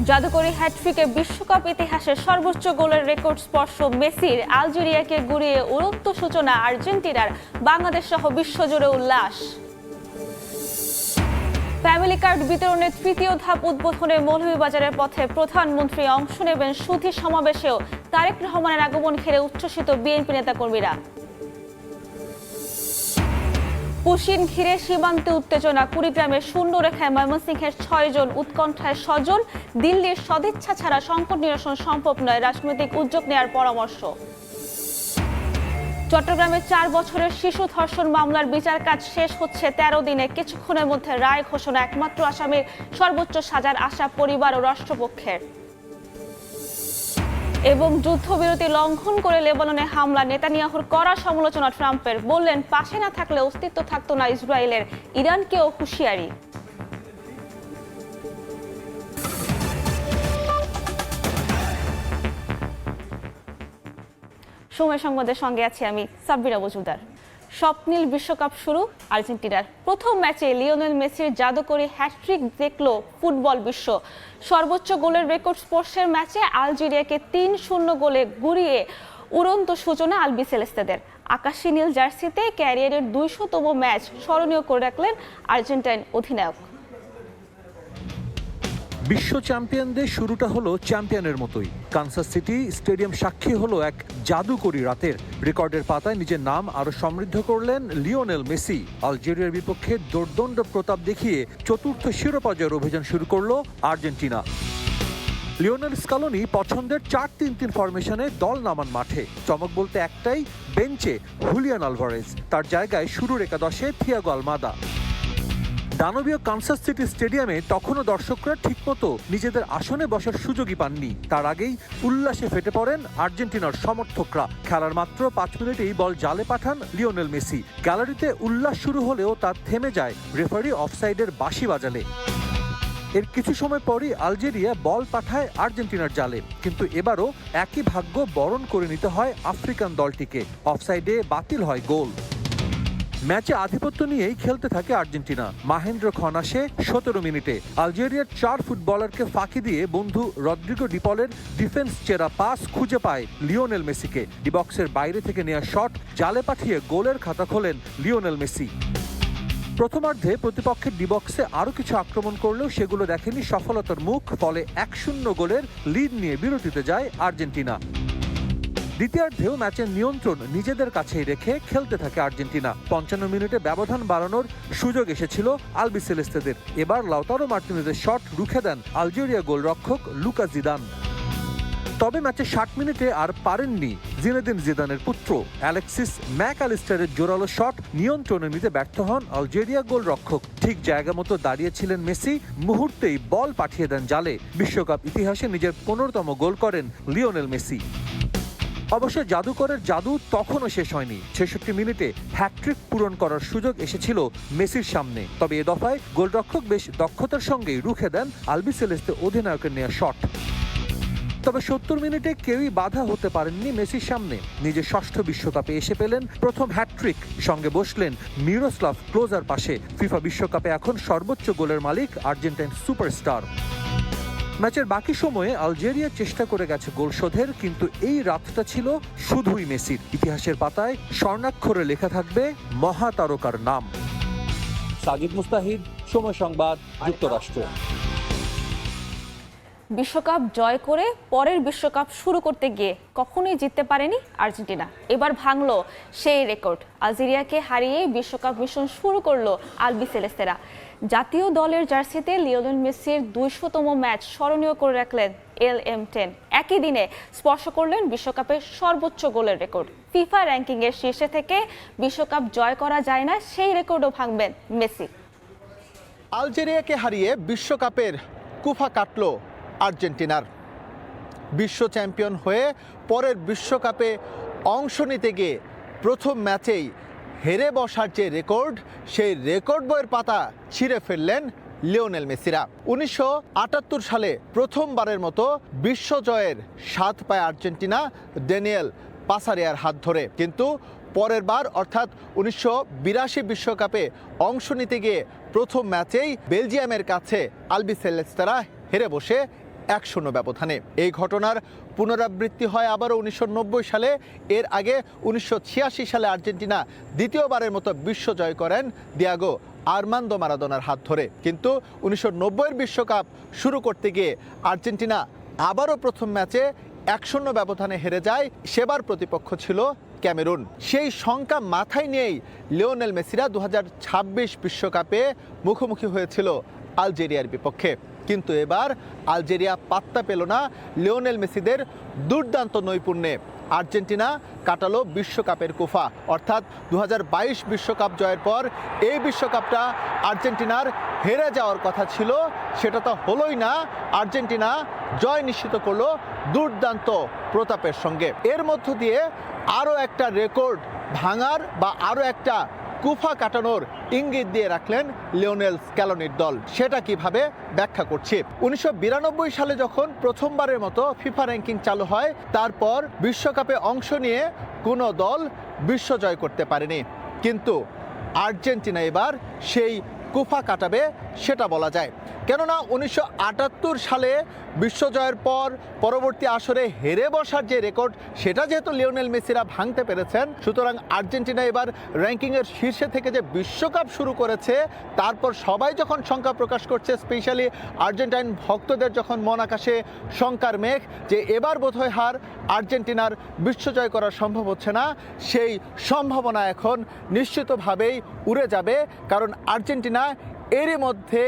জাদুকরী হ্যাটট্রিকে বিশ্বকাপ ইতিহাসের সর্বোচ্চ গোলের রেকর্ড স্পর্শ মেসির। আলজেরিয়াকে গুড়িয়ে উড়ন্ত সূচনা আর্জেন্টিনার। বাংলাদেশ সহ বিশ্বজুড়ে উল্লাস। ফ্যামিলি কার্ড বিতরণের তৃতীয় ধাপ উদ্বোধনে মৌলভীবাজারের পথে প্রধানমন্ত্রী অংশ নেবেন। সুধী সমাবেশেও তারেক রহমানের আগমন ঘিরে উচ্ছ্বসিত বিএনপি নেতাকর্মীরা। পুশিন ঘিরে সীমান্তে উত্তেজনা। কুড়িগ্রামে শূন্য রেখায় ময়মনসিংহের ৬ জন, উৎকণ্ঠায় স্বজন। দিল্লির সদিচ্ছা ছাড়া সংকট নিরসন সম্ভব নয়, রাজনৈতিক উদ্যোগ নেওয়ার পরামর্শ। চট্টগ্রামে ৪ বছরের শিশু ধর্ষণ মামলার বিচার কাজ শেষ হচ্ছে ১৩ দিনে। কিছুক্ষণের মধ্যে রায় ঘোষণা। একমাত্র আসামির সর্বোচ্চ সাজার আশা পরিবার ও রাষ্ট্রপক্ষের। এবং যুদ্ধবিরতি লঙ্ঘন করে লেবাননে হামলা। নেতানিয়াহুর কড়া সমালোচনা ট্রাম্পের। বললেন, পাশে না থাকলে অস্তিত্ব থাকতো না ইসরায়েলের। ইরানকেও হুঁশিয়ারি। সময় সংবাদের সঙ্গে আছি আমি সাব্বিরা মজুমদার। স্বপ্নীল বিশ্বকাপ শুরু আর্জেন্টিনার। প্রথম ম্যাচে লিওনেল মেসির জাদুকরী হ্যাটট্রিক দেখল ফুটবল বিশ্ব। সর্বোচ্চ গোলের রেকর্ড স্পর্শের ম্যাচে আলজেরিয়াকে ৩-০ গোলে গুড়িয়ে উড়ন্ত সূচনা আলবিসেলেস্তেদের। আকাশী নীল জার্সিতে ক্যারিয়ারের ২০০তম ম্যাচ স্মরণীয় করে রাখলেন আর্জেন্টাইন অধিনায়ক। বিশ্ব চ্যাম্পিয়নদের শুরুটা হলো চ্যাম্পিয়নের মতোই। কানসাস সিটি স্টেডিয়াম সাক্ষী হলো এক জাদুকরী রাতের। রেকর্ডের পাতায় নিজের নাম আরো সমৃদ্ধ করলেন লিওনেল মেসি। আলজেরিয়ার বিপক্ষে দুর্দণ্ড প্রতাপ দেখিয়ে চতুর্থ শিরোপা জয়ের অভিযান শুরু করলো আর্জেন্টিনা। লিওনেল স্কালোনি পছন্দের ৪-৩-৩ ফরমেশনে দল নামান মাঠে। চমক বলতে একটাই, বেঞ্চে হুলিয়ান আলভারেজ, তার জায়গায় শুরুর একাদশে থিয়াগো আলমাদা। দানবীয় কানসাস সিটি স্টেডিয়ামে তখনও দর্শকরা ঠিকমতো নিজেদের আসনে বসার সুযোগই পাননি। তার আগেই উল্লাসে ফেটে পড়েন আর্জেন্টিনার সমর্থকরা। খেলার মাত্র ৫ মিনিটেই বল জালে পাঠান লিওনেল মেসি। গ্যালারিতে উল্লাস শুরু হলেও তা থেমে যায় রেফারি অফসাইডের বাঁশি বাজালে। এর কিছু সময় পরই আলজেরিয়া বল পাঠায় আর্জেন্টিনার জালে, কিন্তু এবারও একই ভাগ্য বরণ করে নিতে হয় আফ্রিকান দলটিকে। অফসাইডে বাতিল হয় গোল। ম্যাচে আধিপত্য নিয়েই খেলতে থাকে আর্জেন্টিনা। মাহেন্দ্র খন আসে ১৭ মিনিটে। আলজেরিয়ার ৪ ফুটবলারকে ফাঁকি দিয়ে বন্ধু রদ্রিগো ডিপলের ডিফেন্স চেরা পাস খুঁজে পায় লিওনেল মেসিকে। ডিবক্সের বাইরে থেকে নেওয়া শট জালে পাঠিয়ে গোলের খাতা খোলেন লিওনেল মেসি। প্রথমার্ধে প্রতিপক্ষের ডিবক্সে আরও কিছু আক্রমণ করলেও সেগুলো দেখেনি সফলতার মুখ। ফলে ১-০ গোলের লিড নিয়ে বিরতিতে যায় আর্জেন্টিনা। দ্বিতীয়ার্ধেও ম্যাচের নিয়ন্ত্রণ নিজেদের কাছেই রেখে খেলতে থাকে আর্জেন্টিনা। ৫৫ মিনিটে ব্যবধান বাড়ানোর সুযোগ এসেছিল আলবিসেলেস্তেদের। এবার লাউতারো মার্টিনেজের শট রুখে দেন আলজেরিয়া গোলরক্ষক লুকা জিদান। তবে ম্যাচে ৬০ মিনিটে আর পারেননি জিনেদিন জিদানের পুত্র। অ্যালেক্সিস ম্যাকঅ্যালিস্টারের জোরালো শট নিয়ন্ত্রণে নিতে ব্যর্থ হন আলজেরিয়া গোলরক্ষক। ঠিক জায়গা মতো দাঁড়িয়েছিলেন মেসি, মুহূর্তেই বল পাঠিয়ে দেন জালে। বিশ্বকাপ ইতিহাসে নিজের ১৫তম গোল করেন লিওনেল মেসি। অবশ্য জাদুকরের জাদু তখনও শেষ হয়নি। ৬৬ মিনিটে হ্যাটট্রিক পূরণ করার সুযোগ এসেছিল মেসির সামনে। তবে এ দফায় গোলরক্ষক বেশ দক্ষতার সঙ্গেই রুখে দেন আলবিসেলেস্তে অধিনায়কের নেওয়া শট। তবে ৭০ মিনিটে কেউই বাধা হতে পারেননি মেসির সামনে। নিজের ষষ্ঠ বিশ্বকাপে এসে পেলেন প্রথম হ্যাটট্রিক। সঙ্গে বসলেন মিরোস্লাভ ক্লোজার পাশে। ফিফা বিশ্বকাপে এখন সর্বোচ্চ গোলের মালিক আর্জেন্টাইন সুপারস্টার। ম্যাচের বাকি সময়ে আলজেরিয়া চেষ্টা করে গেছে গোল শোধের, কিন্তু এই রাতটা ছিল শুধুই মেসির। ইতিহাসের পাতায় স্বর্ণাক্ষরে লেখা থাকবে মহাতারকার নাম। সাজিদ মুস্তাহিদ, সময় সংবাদ, যুক্তরাষ্ট্র। বিশ্বকাপ জয় করে পরের বিশ্বকাপ শুরু করতে গিয়ে কখনোই জিততে পারেনি আর্জেন্টিনা। এবার ভাঙলো সেই রেকর্ড। আলজেরিয়াকে হারিয়ে বিশ্বকাপ মিশন শুরু করলো আলবিসেলেস্তেরা। জাতীয় দলের জার্সিতে লিওনেল মেসির ২০০তম ম্যাচ স্মরণীয় করে রাখলেন LM10। একই দিনে স্পর্শ করলেন বিশ্বকাপের সর্বোচ্চ গোলের রেকর্ড। ফিফা র্যাঙ্কিংয়ের শীর্ষে থেকে বিশ্বকাপ জয় করা যায় না, সেই রেকর্ডও ভাঙবেন মেসি। আলজেরিয়াকে হারিয়ে বিশ্বকাপের কুফা কাটল আর্জেন্টিনার। বিশ্ব চ্যাম্পিয়ন হয়ে পরের বিশ্বকাপে অংশ নিতে গিয়ে প্রথম ম্যাচেই হেরে বসার যে রেকর্ড, সেই রেকর্ড বইয়ের পাতা ছিঁড়ে ফেললেন লিওনেল মেসিরা। ১৯৭৮ সালে প্রথমবারের মতো বিশ্বজয়ের স্বাদ পায় আর্জেন্টিনা ড্যানিয়েল পাসারিয়ার হাত ধরে। কিন্তু পরের বার অর্থাৎ ১৯৮২ বিশ্বকাপে অংশ নিতে গিয়ে প্রথম ম্যাচেই বেলজিয়ামের কাছে আলবিসেলেস্তেরা হেরে বসে 1-0 ব্যবধানে। এই ঘটনার পুনরাবৃত্তি হয় আবারও 1990 সালে। এর আগে 1986 সালে আর্জেন্টিনা দ্বিতীয়বারের মতো বিশ্ব জয় করেন দিয়াগো আর্মান্দো মারাদোনার হাত ধরে। কিন্তু 1990-এর বিশ্বকাপ শুরু করতে গিয়ে আর্জেন্টিনা আবারও প্রথম ম্যাচে 1-0 ব্যবধানে হেরে যায়। সেবার প্রতিপক্ষ ছিল ক্যামেরুন। সেই শঙ্কা মাথায় নিয়েই লিওনেল মেসিরা 2026 বিশ্বকাপে মুখোমুখি হয়েছিল আলজেরিয়ার বিপক্ষে। কিন্তু এবার আলজেরিয়া পাত্তা পেল না লিওনেল মেসিদের দুর্দান্ত নৈপুণ্যে। আর্জেন্টিনা কাটালো বিশ্বকাপের কুফা, অর্থাৎ 2022 বিশ্বকাপ জয়ের পর এই বিশ্বকাপটা আর্জেন্টিনার হেরে যাওয়ার কথা ছিল, সেটা তো হলোই না। আর্জেন্টিনা জয় নিশ্চিত করলো দুর্দান্ত প্রতাপের সঙ্গে। এর মধ্য দিয়ে আরও একটা রেকর্ড ভাঙার বা আরও একটা কুফা কাটানোর ইঙ্গিত দিয়ে রাখলেন লিওনেল স্ক্যালোনির দল। সেটা কিভাবে ব্যাখ্যা করছি। 1992 সালে যখন প্রথমবারের মতো ফিফা র্যাঙ্কিং চালু হয়, তারপর বিশ্বকাপে অংশ নিয়ে কোনো দল বিশ্বজয় করতে পারেনি। কিন্তু আর্জেন্টিনা এবার সেই কুফা কাটাবে সেটা বলা যায়। কেননা 1978 সালে বিশ্বজয়ের পর পরবর্তী আসরে হেরে বসার যে রেকর্ড, সেটা যেহেতু লিওনেল মেসিরা ভাঙতে পেরেছেন, সুতরাং আর্জেন্টিনা এবার র্যাঙ্কিংয়ের শীর্ষে থেকে যে বিশ্বকাপ শুরু করেছে, তারপর সবাই যখন শঙ্কা প্রকাশ করছে, স্পেশালি আর্জেন্টাইন ভক্তদের যখন মন আকাশে শঙ্কার মেঘ যে এবার বোধহয় হার আর্জেন্টিনার বিশ্বজয় করা সম্ভব হচ্ছে না, সেই সম্ভাবনা এখন নিশ্চিতভাবেই উড়ে যাবে। কারণ আর্জেন্টিনা এরই মধ্যে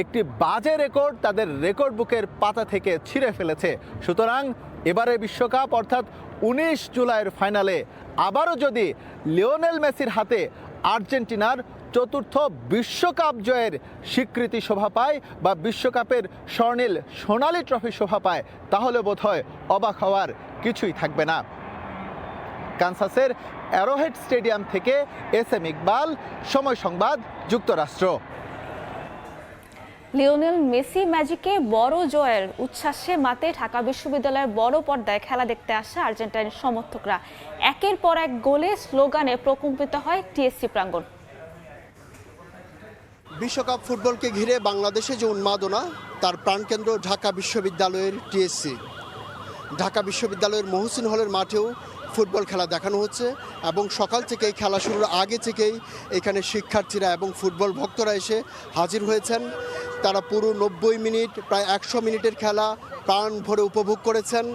একটি বাজে রেকর্ড তাদের রেকর্ড বুকের পাতা থেকে ছিঁড়ে ফেলেছে। সুতরাং এবারে বিশ্বকাপ অর্থাৎ 19 জুলাইয়ের ফাইনালে আবারও যদি লিওনেল মেসির হাতে আর্জেন্টিনার চতুর্থ বিশ্বকাপ জয়ের স্বীকৃতি শোভা পায় বা বিশ্বকাপের স্বর্ণিল সোনালী ট্রফি শোভা পায়, তাহলে বোধহয় অবাক হওয়ার কিছুই থাকবে না। কানসাসের অ্যারোহেড স্টেডিয়াম থেকে SM ইকবাল, সময় সংবাদ, যুক্তরাষ্ট্র। লিওনেল মেসি ম্যাজিকে বড় জয়ের উচ্ছ্বাসে মাতে ঢাকা বিশ্ববিদ্যালয়ের বড় পর্দায় খেলা দেখতে আসা আর্জেন্টাইন সমর্থকরা একের পর এক গোলে স্লোগানে প্রকম্পিত হয় টিএসসি প্রাঙ্গণ। বিশ্বকাপ ফুটবলকে ঘিরে বাংলাদেশে যে উন্মাদনা, তার প্রাণকেন্দ্র ঢাকা বিশ্ববিদ্যালয়ের টিএসসি। ঢাকা বিশ্ববিদ্যালয়ের মহসিন হলের মাঠেও ফুটবল খেলা দেখানো হচ্ছে এবং সকাল থেকেই খেলা শুরুর আগে থেকেই এখানে শিক্ষার্থীরা এবং ফুটবল ভক্তরা এসে হাজির হয়েছেন। তারা পুরো 90 মিনিট, প্রায় 100 মিনিটের খেলা প্রাণ ভরে উপভোগ করেছেন।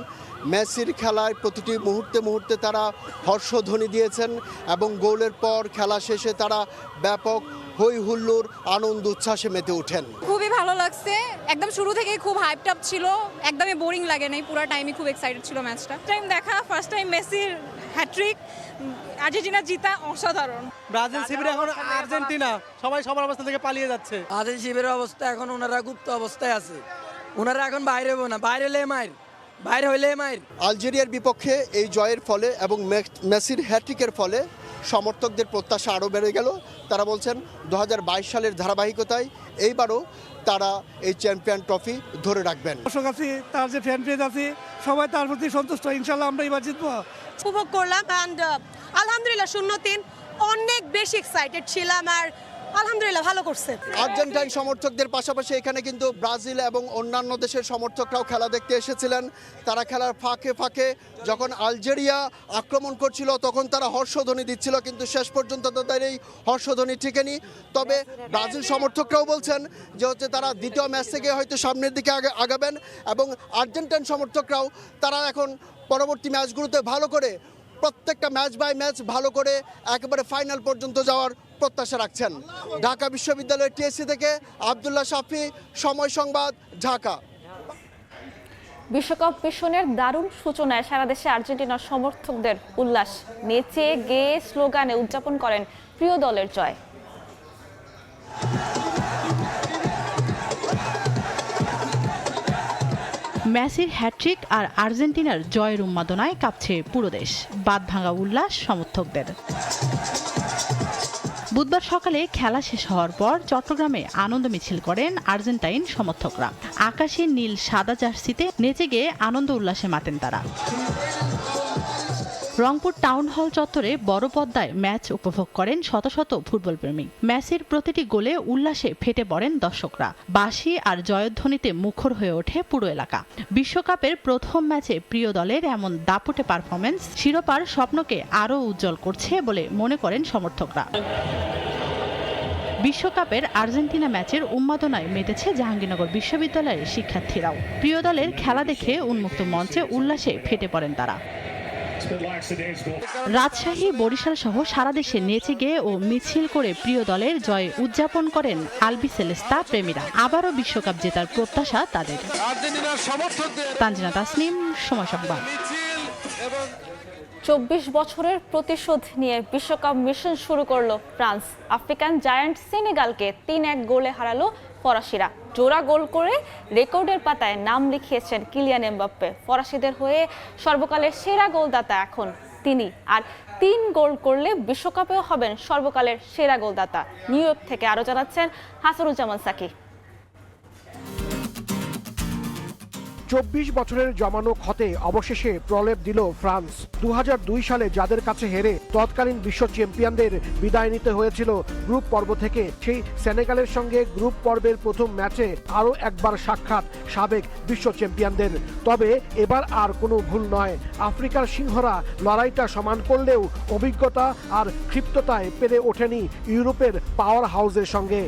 মেসির খেলায় প্রতিটি মুহূর্তে মুহূর্তে তারা হর্ষধ্বনি দিয়েছেন এবং গোলের পর খেলা শেষে তারা ব্যাপক হই হুল্লোড় আনন্দ উচ্ছ্বাসে মেতে ওঠেন। খুবই ভালো লাগছে, একদম শুরু থেকেই খুব হাইপড আপ ছিল, একদমই বোরিং লাগে নাই, পুরো টাইমই খুব এক্সাইটেড ছিল ম্যাচটা। টাইম দেখা, ফার্স্ট টাইম মেসির হ্যাট্রিক, আর্জেন্টিনা জিতা অসাধারণ। ব্রাজিল শিবিরে এখন আর্জেন্টিনা সবাই সবার অবস্থা থেকে পালিয়ে যাচ্ছে। ব্রাজিল শিবিরের অবস্থা এখন ওনারা গুপ্ত অবস্থায় আছে, ওনারা এখন বাইরে হবো না, বাইরে হলে মাইর, বাইরে হইলে মাইর। আলজেরিয়ার বিপক্ষে এই জয়ের ফলে এবং মেসির হ্যাট্রিকের ফলে সমর্থকদের প্রত্যাশা আরও বেড়ে গেল। তারা বলছেন 2022 সালের ধারাবাহিকতায় এইবারও তারা এই চ্যাম্পিয়ন ট্রফি ধরে রাখবেন। দর্শক আছি, তার যে ফ্যান পেজ আছে, সবাই তার প্রতি সন্তুষ্ট। ইনশাল্লাহ আমরা এবার জিতবো। উপভোগ করলাম অ্যান্ড আলহামদুলিল্লাহ 0-3 অনেক বেশি এক্সাইটেড ছিলাম আর আলহামদুলিল্লাহ ভালো করছে। আর্জেন্টাইন সমর্থকদের পাশাপাশি এখানে কিন্তু ব্রাজিল এবং অন্যান্য দেশের সমর্থকরাও খেলা দেখতে এসেছিলেন। তারা খেলার ফাঁকে ফাঁকে যখন আলজেরিয়া আক্রমণ করছিল তখন তারা হর্ষধ্বনি দিচ্ছিল, কিন্তু শেষ পর্যন্ত তাদের এই হর্ষধ্বনি ঠেকেনি। তবে ব্রাজিল সমর্থকরাও বলছেন যে তারা দ্বিতীয় ম্যাচ থেকে হয়তো সামনের দিকে আগাবেন এবং আর্জেন্টাইন সমর্থকরাও তারা এখন পরবর্তী ম্যাচগুলোতে ভালো করে প্রত্যেকটা ম্যাচ বাই ম্যাচ ভালো করে একেবারে ফাইনাল পর্যন্ত যাওয়ার প্রত্যাশা রাখছেন। ঢাকা বিশ্ববিদ্যালয়ের টিএসসি থেকে আব্দুল্লাহ শাফি, সময় সংবাদ, ঢাকা। বিশ্বকাপ মিশনের দারুণ সূচনায় সারা দেশে আর্জেন্টিনার সমর্থকদের উল্লাস, নেচে গেয়ে স্লোগানে উদযাপন করেন প্রিয় দলের জয়। মেসির হ্যাট্রিক আর আর্জেন্টিনার জয়ের উন্মাদনায় কাঁপছে পুরো দেশ, বাঁধভাঙা উল্লাস সমর্থকদের। বুধবার সকালে খেলা শেষ হওয়ার পর চট্টগ্রামে আনন্দ মিছিল করেন আর্জেন্টাইন সমর্থকরা। আকাশে নীল সাদা জার্সিতে নেচে গিয়ে আনন্দ উল্লাসে মাতেন তারা। রংপুর টাউন হল চত্বরে বড় পর্দায় ম্যাচ উপভোগ করেন শত শত ফুটবল প্রেমী। ম্যাচের প্রতিটি গোলে উল্লাসে ফেটে পড়েন দর্শকরা। বাঁশি আর জয়ধ্বনিতে মুখর হয়ে ওঠে পুরো এলাকা। বিশ্বকাপের প্রথম ম্যাচে প্রিয় দলের এমন দাপুটে পারফরম্যান্স শিরোপার স্বপ্নকে আরও উজ্জ্বল করছে বলে মনে করেন সমর্থকরা। বিশ্বকাপের আর্জেন্টিনা ম্যাচের উন্মাদনায় মেতেছে জাহাঙ্গীরনগর বিশ্ববিদ্যালয়ের শিক্ষার্থীরাও। প্রিয় দলের খেলা দেখে উন্মুক্ত মঞ্চে উল্লাসে ফেটে পড়েন তারা। রাজশাহী, বরিশাল সহ সারা দেশে নেচে গেয়ে ও মিছিল করে প্রিয় দলের জয় উদযাপন করেন আলবি সেলেস্তা প্রেমীরা। আবারও বিশ্বকাপ জেতার প্রত্যাশা তাদের। তানজিনা তাসনিম, সময় সংবাদ। 24 বছরের প্রতিশোধ নিয়ে বিশ্বকাপ মিশন শুরু করলো ফ্রান্স। আফ্রিকান জায়ান্ট সেনেগালকে 3-1 গোলে হারালো ফরাসিরা। জোড়া গোল করে রেকর্ডের পাতায় নাম লিখিয়েছেন কিলিয়ান এমবাপ্পে। ফরাসিদের হয়ে সর্বকালের সেরা গোলদাতা এখন তিনি। আর 3 গোল করলে বিশ্বকাপেও হবেন সর্বকালের সেরা গোলদাতা। নিউ ইয়র্ক থেকে আরও জানাচ্ছেন হাসানুজ্জামান সাকি। 24 বছরের জমানো ক্ষতে অবশেষে প্রলেপ দিল ফ্রান্স। 2002 সালে যাদের কাছে হেরে তৎকালীন বিশ্ব চ্যাম্পিয়নদের বিদায় নিতে হয়েছিল গ্রুপ পর্ব থেকে, সেই সেনেগালের সঙ্গে গ্রুপ পর্বের প্রথম ম্যাচে আরও একবার সাক্ষাৎ সাবেক বিশ্ব চ্যাম্পিয়নদের। তবে এবার আর কোনো ভুল নয়। আফ্রিকার সিংহরা লড়াইটা সমান করলেও অভিজ্ঞতা আর ক্ষিপ্ততায় পেরে ওঠেনি ইউরোপের পাওয়ার হাউসের সঙ্গে।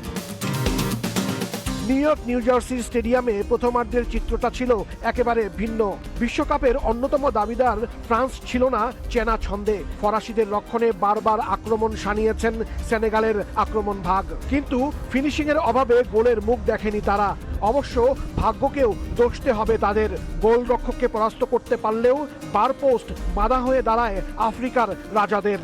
নিউ ইয়র্ক নিউ জার্সি স্টেডিয়ামে প্রথমার্ধের চিত্রটা ছিল একেবারে ভিন্ন। বিশ্বকাপের অন্যতম দাবিদার ফ্রান্স ছিল না চেনা ছন্দে। ফরাসিদের রক্ষণে বারবার আক্রমণ শানিয়েছেন সেনেগালের আক্রমণ ভাগ, কিন্তু ফিনিশিংয়ের অভাবে গোলের মুখ দেখেনি তারা। অবশ্য ভাগ্যকেও দোষতে হবে তাদের। গোলরক্ষককে পরাস্ত করতে পারলেও বারপোস্ট বাধা হয়ে দাঁড়ায় আফ্রিকার রাজাদের।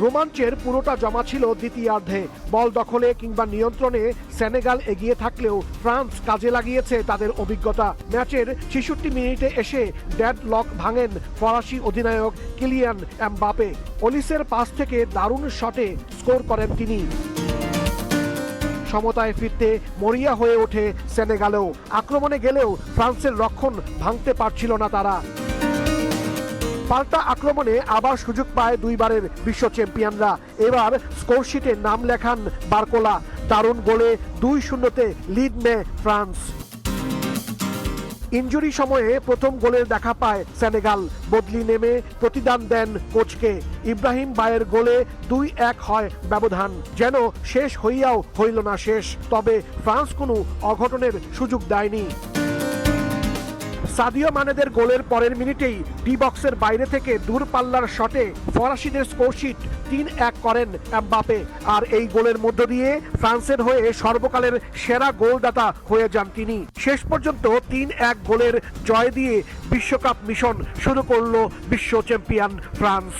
রোমাঞ্চের পুরোটা জমা ছিল দ্বিতীয়ার্ধে। বল দখলে কিংবা নিয়ন্ত্রণে সেনেগাল এগিয়ে থাকলেও ফ্রান্স কাজে লাগিয়েছে তাদের অভিজ্ঞতা। ম্যাচের 66 মিনিটে এসে ডেড লক ভাঙেন ফরাসি অধিনায়ক কিলিয়ান এমবাপে। অলিসের পাস থেকে দারুণ শটে স্কোর করেন তিনি। সমতায় ফিরতে মরিয়া হয়ে ওঠে সেনেগালেও। আক্রমণে গেলেও ফ্রান্সের রক্ষণ ভাঙতে পারছিল না তারা। পাল্টা আক্রমণে আবার সুযোগ পায় দুইবারের বিশ্ব চ্যাম্পিয়নরা। এবার স্কোরশিটে নাম লেখান বারকোলা। দারুণ গোলে 2-0 লিড নেয় ফ্রান্স। ইনজুরি সময়ে প্রথম গোলের দেখা পায় সেনেগাল। বদলি নেমে প্রতিদান দেন কোচকে। ইব্রাহিম বায়ের গোলে 2-1 হয় ব্যবধান। যেন শেষ হইয়াও হইল না শেষ। তবে ফ্রান্স কোনো অঘটনের সুযোগ দেয়নি। সাদিও মানেদের গোলের পরের মিনিটেই ডি বক্সের বাইরে থেকে দূরপাল্লার শটে ফরাসিদের স্কোরশিট 3-1 করেন এমবাপে। আর এই গোলের মধ্য দিয়ে ফ্রান্সের হয়ে সর্বকালের সেরা গোলদাতা হয়ে যান তিনি। শেষ পর্যন্ত 3-1 গোলের জয় দিয়ে বিশ্বকাপ মিশন শুরু করল বিশ্ব চ্যাম্পিয়ন ফ্রান্স।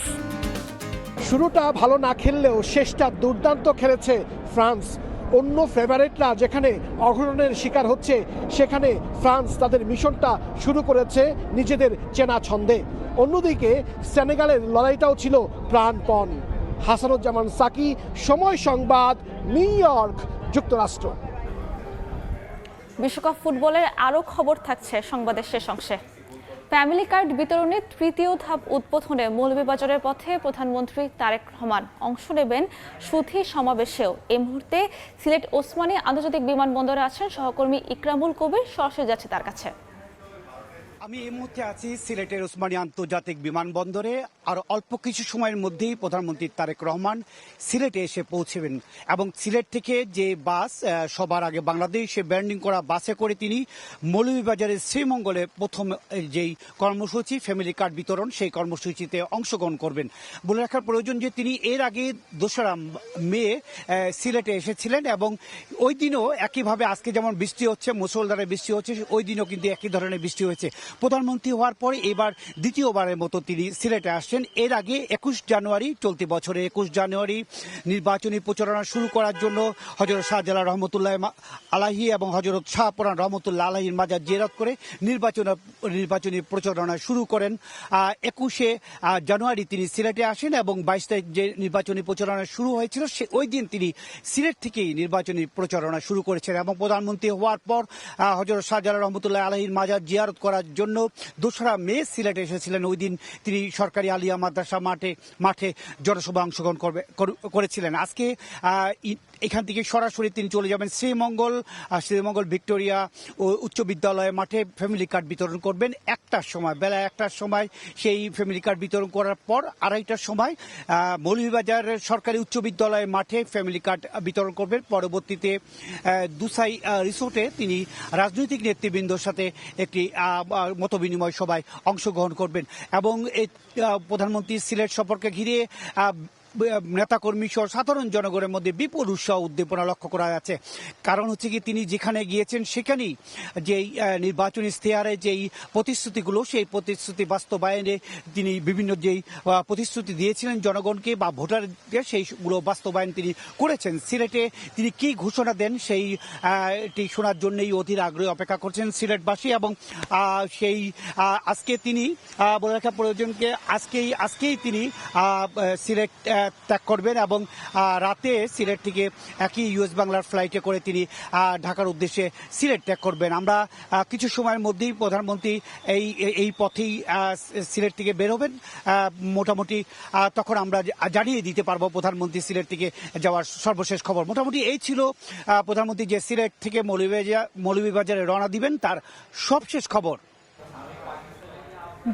শুরুটা ভালো না খেললেও শেষটা দুর্দান্ত খেলেছে ফ্রান্স। অন্য ফেভারিটরা যেখানে অঘটনের শিকার হচ্ছে, সেখানে ফ্রান্স তাদের মিশনটা শুরু করেছে নিজেদের চেনা ছন্দে। অন্যদিকে সেনেগালের লড়াইটাও ছিল প্রাণপণ। হাসানুজ্জামান সাকি, সময় সংবাদ, নিউ ইয়র্ক, যুক্তরাষ্ট্র। বিশ্বকাপ ফুটবলের আরও খবর থাকছে সংবাদের শেষ অংশে। ফ্যামিলি কার্ড বিতরণের তৃতীয় ধাপ উদ্বোধনে মৌলভীবাজারের পথে প্রধানমন্ত্রী তারেক রহমান অংশ নেবেন সুধী সমাবেশেও। এই মুহূর্তে সিলেট ওসমানী আন্তর্জাতিক বিমানবন্দরে আছেন সহকর্মী ইকরামুল কবির। সরাসরি যাচ্ছে তার কাছে। আমি এই মুহূর্তে আছি সিলেটের ওসমানী আন্তর্জাতিক বিমানবন্দরে। আর অল্প কিছু সময়ের মধ্যেই প্রধানমন্ত্রী তারেক রহমান সিলেটে এসে পৌঁছবেন এবং সিলেট থেকে যে বাস সবার আগে বাংলাদেশে ব্র্যান্ডিং করা বাসে করে তিনি মৌলভীবাজারের শ্রীমঙ্গলে প্রথম যেই কর্মসূচি ফ্যামিলি কার্ড বিতরণ, সেই কর্মসূচিতে অংশগ্রহণ করবেন। বলে রাখার প্রয়োজন যে তিনি এর আগে 2রা মে সিলেটে এসেছিলেন এবং ওই দিনও একইভাবে আজকে যেমন বৃষ্টি হচ্ছে, মুষলধারে বৃষ্টি হচ্ছে, ওই দিনও কিন্তু একই ধরনের বৃষ্টি হয়েছে। প্রধানমন্ত্রী হওয়ার পরে এবার দ্বিতীয়বারের মতো তিনি সিলেটে আসছেন। এর আগে 21 জানুয়ারি, চলতি বছরে 21 জানুয়ারি নির্বাচনী প্রচারণা শুরু করার জন্য হযরত শাহজালাল রহমতুল্লাহ আলাহি এবং হযরত শাহপরান রহমতুল্লাহ আলাহির মাজার জিয়ারত করে নির্বাচনী প্রচারণা শুরু করেন। 21শে জানুয়ারি তিনি সিলেটে আসেন এবং 22 তারিখ যে নির্বাচনী প্রচারণা শুরু হয়েছিল ওই দিন তিনি সিলেট থেকেই নির্বাচনী প্রচারণা শুরু করেছেন এবং প্রধানমন্ত্রী হওয়ার পর হযরত শাহজালাল রহমতুল্লাহ আলাহির মাজার জিয়ারত করার জন্য জন্য 2রা মে সিলেটে এসেছিলেন। ওই দিন তিনি সরকারি আলিয়া মাদ্রাসা মাঠে জনসভা অংশগ্রহণ করেছিলেন। আজকে এখান থেকে সরাসরি তিনি চলে যাবেন শ্রীমঙ্গল ভিক্টোরিয়া ও উচ্চ বিদ্যালয় মাঠে ফ্যামিলি কার্ড বিতরণ করবেন 1টার সময়, বেলা 1টার সময়। সেই ফ্যামিলি কার্ড বিতরণ করার পর 2:30টার সময় মৌলভীবাজার সরকারি উচ্চ বিদ্যালয় মাঠে ফ্যামিলি কার্ড বিতরণ করবেন। পরবর্তীতে দুসাই রিসোর্টে তিনি রাজনৈতিক নেতৃবৃন্দর সাথে একটি মতবিনিময় সভায় অংশগ্রহণ করবেন এবং প্রধানমন্ত্রী সিলেট সফরকে ঘিরে নেতাকর্মী সহ সাধারণ জনগণের মধ্যে বিপুল উৎসাহ উদ্দীপনা লক্ষ্য করা যাচ্ছে। কারণ হচ্ছে কি, তিনি যেখানে গিয়েছেন সেখানেই যেই নির্বাচনী ইশতেহারে যেই প্রতিশ্রুতিগুলো, সেই প্রতিশ্রুতি বাস্তবায়নে তিনি বিভিন্ন যেই প্রতিশ্রুতি দিয়েছিলেন জনগণকে বা ভোটারকে, সেইগুলো বাস্তবায়ন তিনি করেছেন। সিলেটে তিনি কি ঘোষণা দেন সেইটি শোনার জন্যই অধীর আগ্রহে অপেক্ষা করছেন সিলেটবাসী। এবং সেই আজকে তিনি বলে রাখা প্রয়োজনকে আজকেই তিনি সিলেট ত্যাগ করবেন এবং রাতে সিলেট থেকে একই ইউএস বাংলার ফ্লাইটে করে তিনি ঢাকার উদ্দেশ্যে সিলেট ত্যাগ করবেন। আমরা কিছু সময়ের মধ্যেই প্রধানমন্ত্রী এই পথেই সিলেট থেকে বের হবেন। মোটামুটি তখন আমরা জানিয়ে দিতে পারবো প্রধানমন্ত্রী সিলেট থেকে যাওয়ার সর্বশেষ খবর। মোটামুটি এই ছিল প্রধানমন্ত্রী যে সিলেট থেকে মৌলভীবাজারে রওনা দিবেন তার সবশেষ খবর।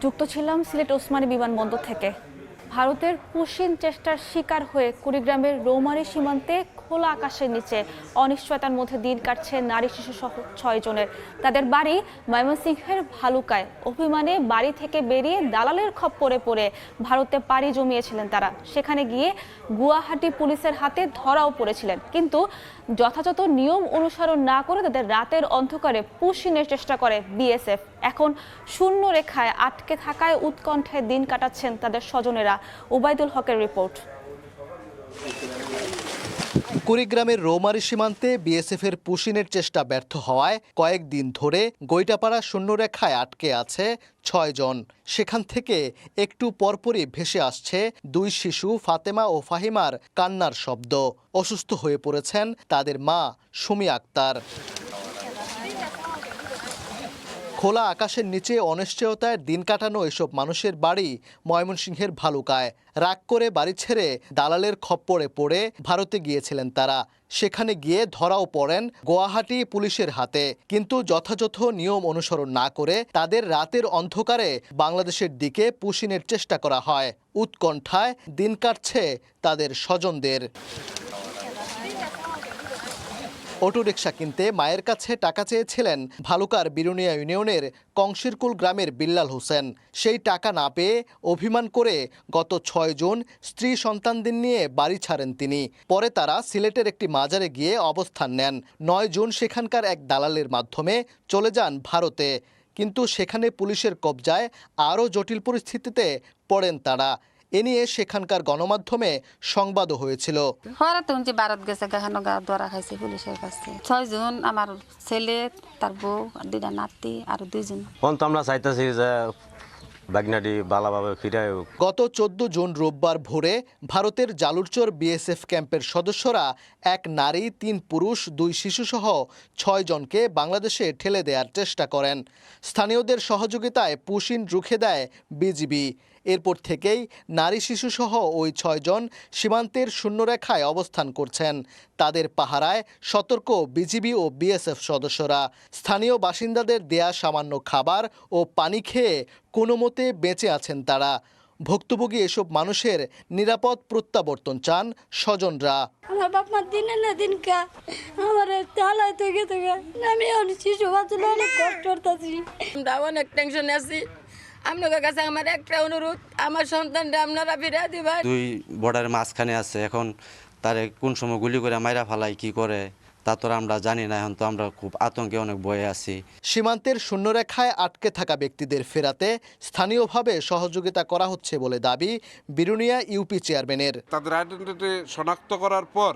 যুক্ত ছিলাম সিলেট ওসমানী বিমানবন্দর থেকে। ভারতের পুশিন চেষ্টার শিকার হয়ে কুড়িগ্রামের রৌমারী সীমান্তে খোলা আকাশের নিচে অনিশ্চয়তার মধ্যে দিন কাটছে নারী শিশু সহ 6 জনের। তাদের বাড়ি ময়মনসিংহের ভালুকায়। অভিমানে বাড়ি থেকে বেরিয়ে দালালের খপ্পরে পড়ে ভারতে পাড়ি জমিয়েছিলেন তারা। সেখানে গিয়ে গুয়াহাটি পুলিশের হাতে ধরাও পড়েছিলেন, কিন্তু যথাযথ নিয়ম অনুসরণ না করে তাদের রাতের অন্ধকারে পুশিনের চেষ্টা করে বিএসএফ। এখন শূন্য রেখায় আটকে থাকায় উৎকণ্ঠায় দিন কাটাচ্ছেন তাদের স্বজনেরা। ওবায়দুল হকের রিপোর্ট। কুড়িগ্রামের রৌমারী সীমান্তে বিএসএফের পুশিনের চেষ্টা ব্যর্থ হওয়ায় কয়েকদিন ধরে গৈটাপাড়া শূন্যরেখায় আটকে আছে 6 জন। সেখান থেকে একটু পরপরই ভেসে আসছে 2 শিশু ফাতেমা ও ফাহিমার কান্নার শব্দ। অসুস্থ হয়ে পড়েছেন তাদের মা সুমি আক্তার। খোলা আকাশের নিচে অনিশ্চয়তায় দিন কাটানো এসব মানুষের বাড়ি ময়মনসিংহের ভালুকায়। রাগ করে বাড়ি ছেড়ে দালালের খপ্পরে পড়ে ভারতে গিয়েছিলেন তারা। সেখানে গিয়ে ধরাও পড়েন গুয়াহাটি পুলিশের হাতে, কিন্তু যথাযথ নিয়ম অনুসরণ না করে তাদের রাতের অন্ধকারে বাংলাদেশের দিকে পুশিনের চেষ্টা করা হয়। উৎকণ্ঠায় দিন কাটছে তাদের স্বজনদের। অটোরিকশা কিনতে মায়ের কাছে টাকা চেয়েছিলেন ভালুকার বিরুনিয়া ইউনিয়নের কংসিরকুল গ্রামের বিল্লাল হোসেন। সেই টাকা না পেয়ে অভিমান করে গত 6 জুন স্ত্রী সন্তানদের নিয়ে বাড়ি ছাড়েন তিনি। পরে তারা সিলেটের একটি মাজারে গিয়ে অবস্থান নেন। 9 জুন সেখানকার এক দালালের মাধ্যমে চলে যান ভারতে, কিন্তু সেখানে পুলিশের কবজায় আরও জটিল পরিস্থিতিতে পড়েন তারা। এ নিয়ে সেখানকার গণমাধ্যমে সংবাদও হয়েছিল। ভারত গেছে ধরা খাইছে পুলিশের কাছে। 6 জন আমার ছেলে, তার বউ, 2টা নাতি আর 2 জন। আমরা চাইতেছি যে গত 14 জুন রোববার ভোরে ভারতের জালুরচর বিএসএফ ক্যাম্পের সদস্যরা এক নারী, 3 পুরুষ, 2 শিশুসহ 6 জনকে বাংলাদেশে ঠেলে দেওয়ার চেষ্টা করেন। স্থানীয়দের সহযোগিতায় পুশিন রুখে দেয় বিজিবি। এরপর থেকেই নারী শিশুসহ ওই 6 জন সীমান্তের শূন্যরেখায় অবস্থান করছেন। তাদের পাহারায় সতর্ক বিজিবি ও বিএসএফ সদস্যরা। স্থানীয় বাসিন্দাদের দেয়া সামান্য খাবার ও পানি খেয়ে কোনো মতে বেঁচে আছেন তারা। ভুক্তভোগী এসব মানুষের নিরাপদ প্রত্যাবর্তন চান স্বজনরা। আমার বাপ মা দিনে না দিন কা আমার তালাই থেকে আমি শিশু বাচ্চা অনেক কষ্ট করতেছি। আমরা অনেক টেনশনে আছি। আপনাদের কাছে আমার একটা অনুরোধ, আমার সন্তানটা আপনারা ফিরে দিবেন। 2 বর্ডারের মাঝখানে আছে, এখন তারে কোন সময় গুলি করে মাইরা ফালাই কি করে তা তো আমরা জানি না। এখন তো আমরা খুব আতঙ্কে অনেক ভয়ে আছি। সীমান্তের শূন্যরেখায় আটকে থাকা ব্যক্তিদের ফেরাতে স্থানীয়ভাবে সহযোগিতা করা হচ্ছে বলে দাবি বিরুনিয়া ইউপি চেয়ারম্যানের। তাদের আইডেন্টিটি শনাক্ত করার পর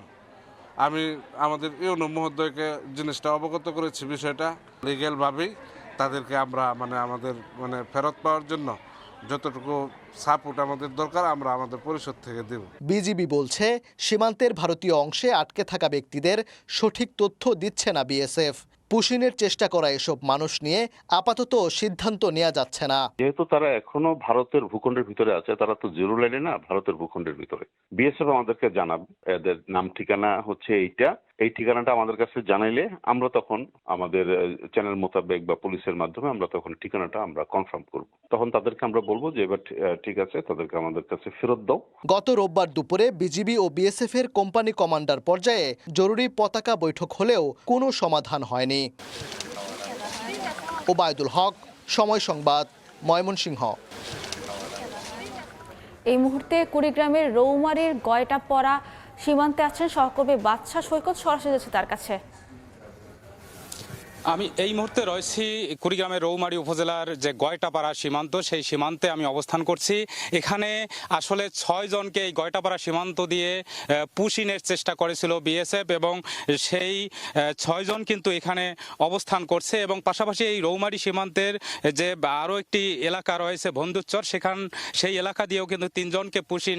আমি আমাদের ইউনো মহোদয়কে জিনিসটা অবগত করেছি। বিষয়টা লিগ্যালভাবেই তাদেরকে আমরা আমাদের ফেরত পাওয়ার জন্য যতটুকু সাপোর্ট আমাদের দরকার আমরা আমাদের পরিষদ থেকে দেব। বিজিবি বলছে সীমান্তের ভারতীয় অংশে আটকে থাকা ব্যক্তিদের সঠিক তথ্য দিচ্ছে না বিএসএফ। পুশিনের চেষ্টা করা এসব মানুষ নিয়ে আপাতত সিদ্ধান্ত নেওয়া যাচ্ছে না। যেহেতু তারা এখনো ভারতের ভূখণ্ডের ভিতরে আছে, তারা তো জিরো লাইনে না, ভারতের ভূখণ্ডের ভিতরে। বিএসএফ আমাদেরকে জানাবে এদের নাম ঠিকানা হচ্ছে এইটা, এই ঠিকানাটা আমাদের কাছে জানাইলে আমরা তখন আমাদের চ্যানেল মোতাবেক বা পুলিশের মাধ্যমে আমরা তখন ঠিকানাটা আমরা কনফার্ম করব। তখন তাদেরকে আমরা বলবো যে এবার ঠিক আছে, তাদেরকে আমাদের কাছে ফেরত দাও। গত রোববার দুপুরে বিজিবি ও বিএসএফ এর কোম্পানি কমান্ডার পর্যায়ে জরুরি পতাকা বৈঠক হলেও কোনো সমাধান হয়নি। ওবায়দুল হক, সময় সংবাদ, ময়মনসিংহ। এই মুহূর্তে কুড়িগ্রামের রৌমারীর গয়টাপাড়া সীমান্তে আছেন সহকর্মী বাদশা সৈকত, সরাসরি যাচ্ছে তার কাছে। আমি এই মুহূর্তে রয়েছি কুড়িগ্রামের রৌমারী উপজেলার যে গয়টাপাড়া সীমান্ত, সেই সীমান্তে আমি অবস্থান করছি। এখানে আসলে 6 জনকে এই গয়টাপাড়া সীমান্ত দিয়ে পুশিনের চেষ্টা করেছিল বিএসএফ এবং সেই 6 জন কিন্তু এখানে অবস্থান করছে এবং পাশাপাশি এই রৌমারী সীমান্তের যে আরও একটি এলাকা রয়েছে বন্দুকচর, সেই এলাকা দিয়েও কিন্তু 3 জনকে পুশিন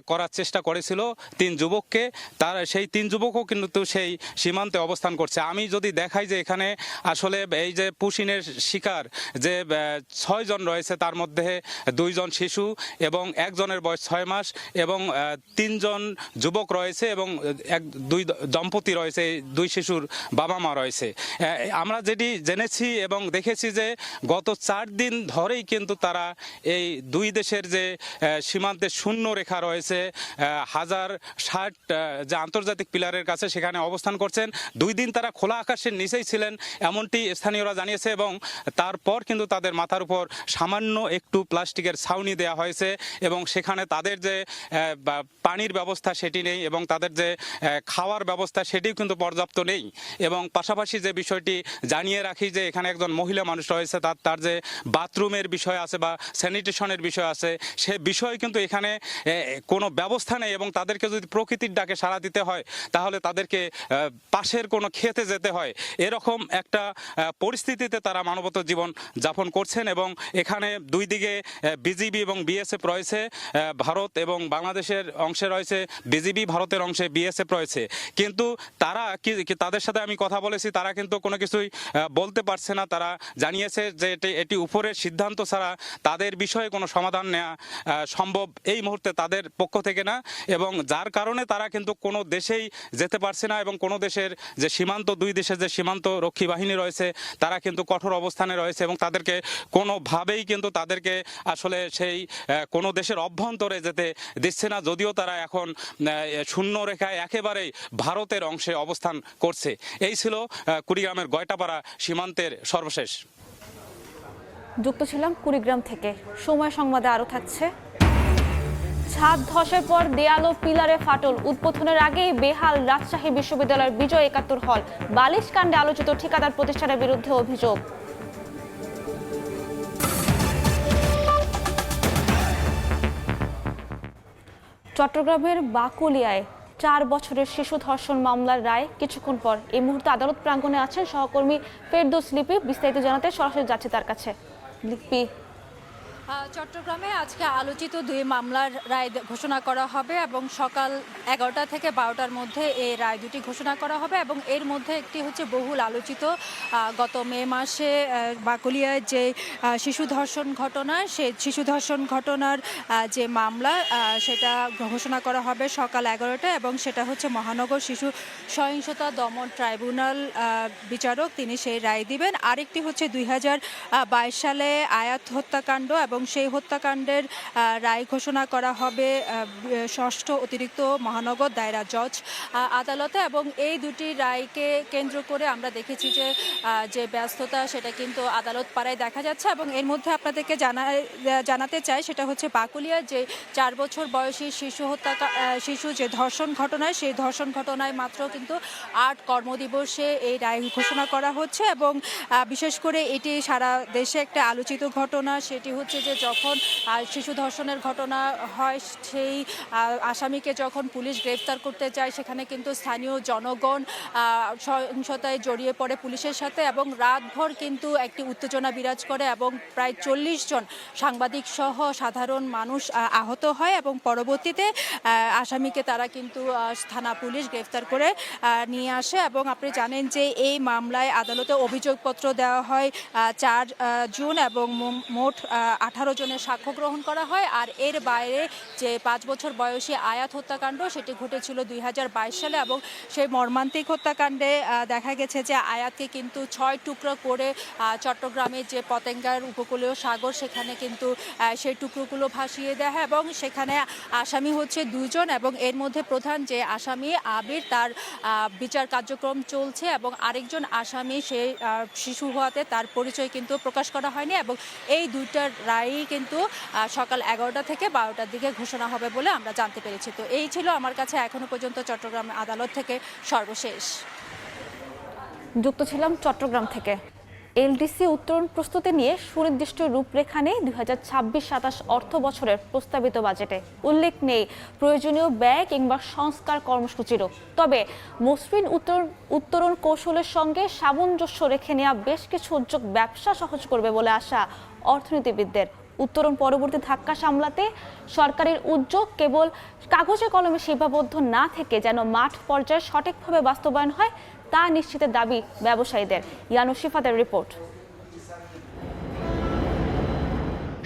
করার চেষ্টা করেছিল, 3 যুবককে। সেই 3 যুবকও কিন্তু সেই সীমান্তে অবস্থান করছে। আমি যদি দেখাই যে এখানে আসলে এই যে পুশিনের শিকার যে 6 জন রয়েছে, তার মধ্যে 2 জন শিশু এবং 1 জনের বয়স 6 মাস এবং 3 জন যুবক রয়েছে এবং 2 দম্পতি রয়েছে, 2 শিশুর বাবা মা রয়েছে। আমরা যেটি জেনেছি এবং দেখেছি যে গত 4 দিন ধরেই কিন্তু তারা এই 2 দেশের যে সীমান্তে শূন্য রেখা রয়েছে 1060 যে আন্তর্জাতিক পিলারের কাছে, সেখানে অবস্থান করছেন। 2 দিন তারা খোলা আকাশের নিচেই ছিলেন এমনটি স্থানীয়রা জানিয়েছে এবং তারপর কিন্তু তাদের মাথার উপর সামান্য একটু প্লাস্টিকের ছাউনি দেওয়া হয়েছে এবং সেখানে তাদের যে পানির ব্যবস্থা সেটি নেই এবং তাদের যে খাওয়ার ব্যবস্থা সেটিও কিন্তু পর্যাপ্ত নেই। এবং পাশাপাশি যে বিষয়টি জানিয়ে রাখি যে এখানে একজন মহিলা মানুষ রয়েছে, তার যে বাথরুমের বিষয় আছে বা স্যানিটেশনের বিষয় আছে, সে বিষয়ে কিন্তু এখানে কোনো ব্যবস্থা নেই এবং তাদেরকে যদি প্রকৃতির ডাকে সাড়া দিতে হয় তাহলে তাদেরকে পাশের কোনো খেতে যেতে হয়। এরকম একটা পরিস্থিতিতে তারা মানবত জীবন যাপন করছেন এবং এখানে 2 দিকে বিজিবি এবং বিএসএফ রয়েছে, ভারত এবং বাংলাদেশের অংশে রয়েছে বিজিবি, ভারতের অংশে বিএসএফ রয়েছে। কিন্তু তারা তাদের সাথে আমি কথা বলেছি, তারা কিন্তু কোনো কিছুই বলতে পারছে না। তারা জানিয়েছে যে এটি উপরের সিদ্ধান্ত ছাড়া তাদের বিষয়ে কোনো সমাধান নেওয়া সম্ভব এই মুহূর্তে তাদের পক্ষ থেকে না এবং যার কারণে তারা কিন্তু কোনো দেশেই যেতে পারছে না এবং কোনো দেশের যে সীমান্ত, 2 দেশের যে সীমান্ত রক্ষী বাহিনী রয়েছে তারা কিন্তু কঠোর অবস্থানে রয়েছে এবং তাদেরকে কোনোভাবেই কিন্তু তাদেরকে আসলে সেই কোনো দেশের অভ্যন্তরে যেতে দিচ্ছে না, যদিও তারা এখন শূন্য রেখায় একেবারেই ভারতের অংশে অবস্থান করছে। এই ছিল কুড়িগ্রামের গয়টাপাড়া সীমান্তের সর্বশেষ। যুক্ত ছিলাম কুড়িগ্রাম থেকে। সময় সংবাদে আরও থাকছে। ছাদ ধসের পর দেয়াল ও পিলারে ফাটল, উদ্বোধনের আগেই বেহাল রাজশাহী বিশ্ববিদ্যালয়ের বিজয় 71 হল। বালিশ কাণ্ডে আলোচিত ঠিকাদার প্রতিষ্ঠানের বিরুদ্ধে অভিযোগ। চট্টগ্রামের বাকুলিয়ায় 4 বছরের শিশু ধর্ষণ মামলার রায় কিছুক্ষণ পর। এই মুহূর্তে আদালত প্রাঙ্গণে আছেন সহকর্মী ফেরদৌস লিপি, বিস্তারিত জানাতে সরাসরি যাচ্ছে তার কাছে। লিপি, চট্টগ্রামে আজকে আলোচিত 2 মামলার রায় ঘোষণা করা হবে এবং সকাল 11টা থেকে 12টার মধ্যে এই রায় দুটি ঘোষণা করা হবে এবং এর মধ্যে একটি হচ্ছে বহুল আলোচিত গত মে মাসে বাকুলিয়ায় যে শিশু ধর্ষণ ঘটনা, সেই শিশু ধর্ষণ ঘটনার যে মামলা সেটা ঘোষণা করা হবে সকাল 11টা এবং সেটা হচ্ছে মহানগর শিশু সহিংসতা দমন ট্রাইব্যুনাল বিচারক, তিনি সেই রায় দিবেন। আরেকটি হচ্ছে 2022 সালে আয়াত হত্যাকাণ্ড এবং সেই হত্যাকাণ্ডের রায় ঘোষণা করা হবে 6ষ্ঠ অতিরিক্ত মহানগর দায়রা জজ আদালতে এবং এই দুটি রায়কে কেন্দ্র করে আমরা দেখেছি যে ব্যস্ততা সেটা কিন্তু আদালত পাড়ায় দেখা যাচ্ছে এবং এর মধ্যে আপনাদেরকে জানাতে চাই সেটা হচ্ছে বাকুলিয়ার যে 4 বছর বয়সী শিশু যে ধর্ষণ ঘটনায়, সেই ধর্ষণ ঘটনায় মাত্র কিন্তু 8 কর্মদিবসে এই রায় ঘোষণা করা হচ্ছে এবং বিশেষ করে এটি সারা দেশে একটা আলোচিত ঘটনা। সেটি হচ্ছে যে যখন শিশু ধর্ষণের ঘটনা হয় সেই আসামিকে যখন পুলিশ গ্রেফতার করতে যায় সেখানে কিন্তু স্থানীয় জনগণ সহিংসতায় জড়িয়ে পড়ে পুলিশের সাথে এবং রাতভর কিন্তু একটি উত্তেজনা বিরাজ করে এবং প্রায় 40 জন সাংবাদিক সহ সাধারণ মানুষ আহত হয় এবং পরবর্তীতে আসামিকে তারা কিন্তু থানা পুলিশ গ্রেফতার করে নিয়ে আসে। এবং আপনি জানেন যে এই মামলায় আদালতে অভিযোগপত্র দেওয়া হয় 4 জুন এবং মোট 18 জনের সাক্ষ্য গ্রহণ করা হয়। আর এর বাইরে যে 5 বছর বয়সী আয়াত হত্যাকাণ্ড সেটি ঘটেছিল 2022 সালে এবং সেই মর্মান্তিক হত্যাকাণ্ডে দেখা গেছে যে আয়াতকে কিন্তু 6 টুকরো করে চট্টগ্রামের যে পতেঙ্গার উপকূলীয় সাগর সেখানে কিন্তু সেই টুকরোগুলো ভাসিয়ে দেয় এবং সেখানে আসামি হচ্ছে 2 জন এবং এর মধ্যে প্রধান যে আসামি আবির তার বিচার কার্যক্রম চলছে এবং আরেকজন আসামি সে শিশু হওয়াতে তার পরিচয় কিন্তু প্রকাশ করা হয়নি এবং এই দুইটার রায়ই কিন্তু সকাল 11টা থেকে 12টার দিকে ঘোষণা হবে বলে আমরা জানতে পেরেছি। তো এই ছিল আমার কাছে এখনো পর্যন্ত চট্টগ্রাম আদালত থেকে সর্বশেষ। যুক্ত ছিলাম চট্টগ্রাম থেকে। এলডিসি উত্তরণ প্রস্তুতি নিয়ে সুনির্দিষ্ট রূপরেখা নেই 2026-27 অর্থ বছরের প্রস্তাবিত বাজেটে। উল্লেখ নেই প্রয়োজনীয় ব্যয় কিংবা সংস্কার কর্মসূচিরও। তবে মসৃণ উত্তরণ কৌশলের সঙ্গে সামঞ্জস্য রেখে নেওয়া বেশ কিছু উদ্যোগ ব্যবসা সহজ করবে বলে আশা অর্থনীতিবিদদের। উত্তরণ পরবর্তী ধাক্কা সামলাতে সরকারের উদ্যোগ কেবল কাগজে কলমে সীমাবদ্ধ না থেকে যেন মাঠ পর্যায়ে সঠিকভাবে বাস্তবায়ন হয় তা নিশ্চিতের দাবি ব্যবসায়ীদের। ইয়ানুস শিফাতের রিপোর্ট।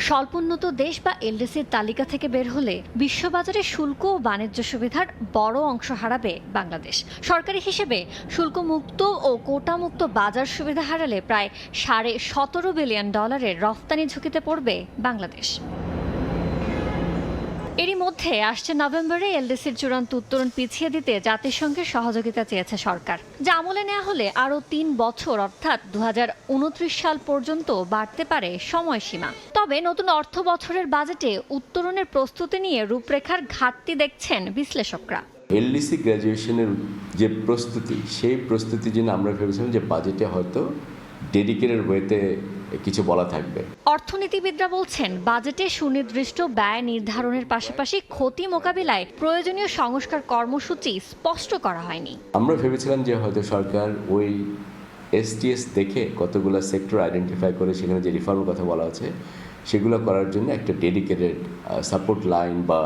স্বল্পোন্নত দেশ বা এলডিসির তালিকা থেকে বের হলে বিশ্ববাজারে শুল্ক ও বাণিজ্য সুবিধার বড় অংশ হারাবে বাংলাদেশ। সরকারি হিসেবে শুল্কমুক্ত ও কোটামুক্ত বাজার সুবিধা হারালে প্রায় $17.5 বিলিয়ন রফতানি ঝুঁকিতে পড়বে বাংলাদেশ। এরই মধ্যে আসছে নভেম্বরে এলডিসির চূড়ান্ত উত্তরণ পিছিয়ে দিতে জাতিসংঘের সহযোগিতা চেয়েছে সরকার, যা আমলে নেওয়া হলে আরও 3 বছর অর্থাৎ 2029 সাল পর্যন্ত বাড়তে পারে সময়সীমা। তবে নতুন অর্থ বছরের বাজেটে উত্তরণের প্রস্তুতি নিয়ে রূপরেখার ঘাটতি দেখছেন বিশ্লেষকরা। এলডিসি গ্র্যাজুয়েশনের যে প্রস্তুতি, সেই প্রস্তুতির জন্য আমরা ভেবেছিলাম যে বাজেটে হয়তো ডেডিকেটেড ওয়েতে কিছু বলা থাকবে। অর্থনীতিবিদরা বলছেন বাজেটে সুনির্দিষ্ট ব্যয় নির্ধারণের পাশাপাশি ক্ষতি মোকাবিলায় প্রয়োজনীয় সংস্কার কর্মসূচি স্পষ্ট করা হয়নি। আমরা ভেবেছিলাম যে হয়তো সরকার ওই এসটিএস দেখে কতগুলো সেক্টর আইডেন্টিফাই করে সেখানে যে রিফর্মের কথা বলা আছে সেগুলো করার জন্য একটা ডেডিকেটেড সাপোর্ট লাইন বা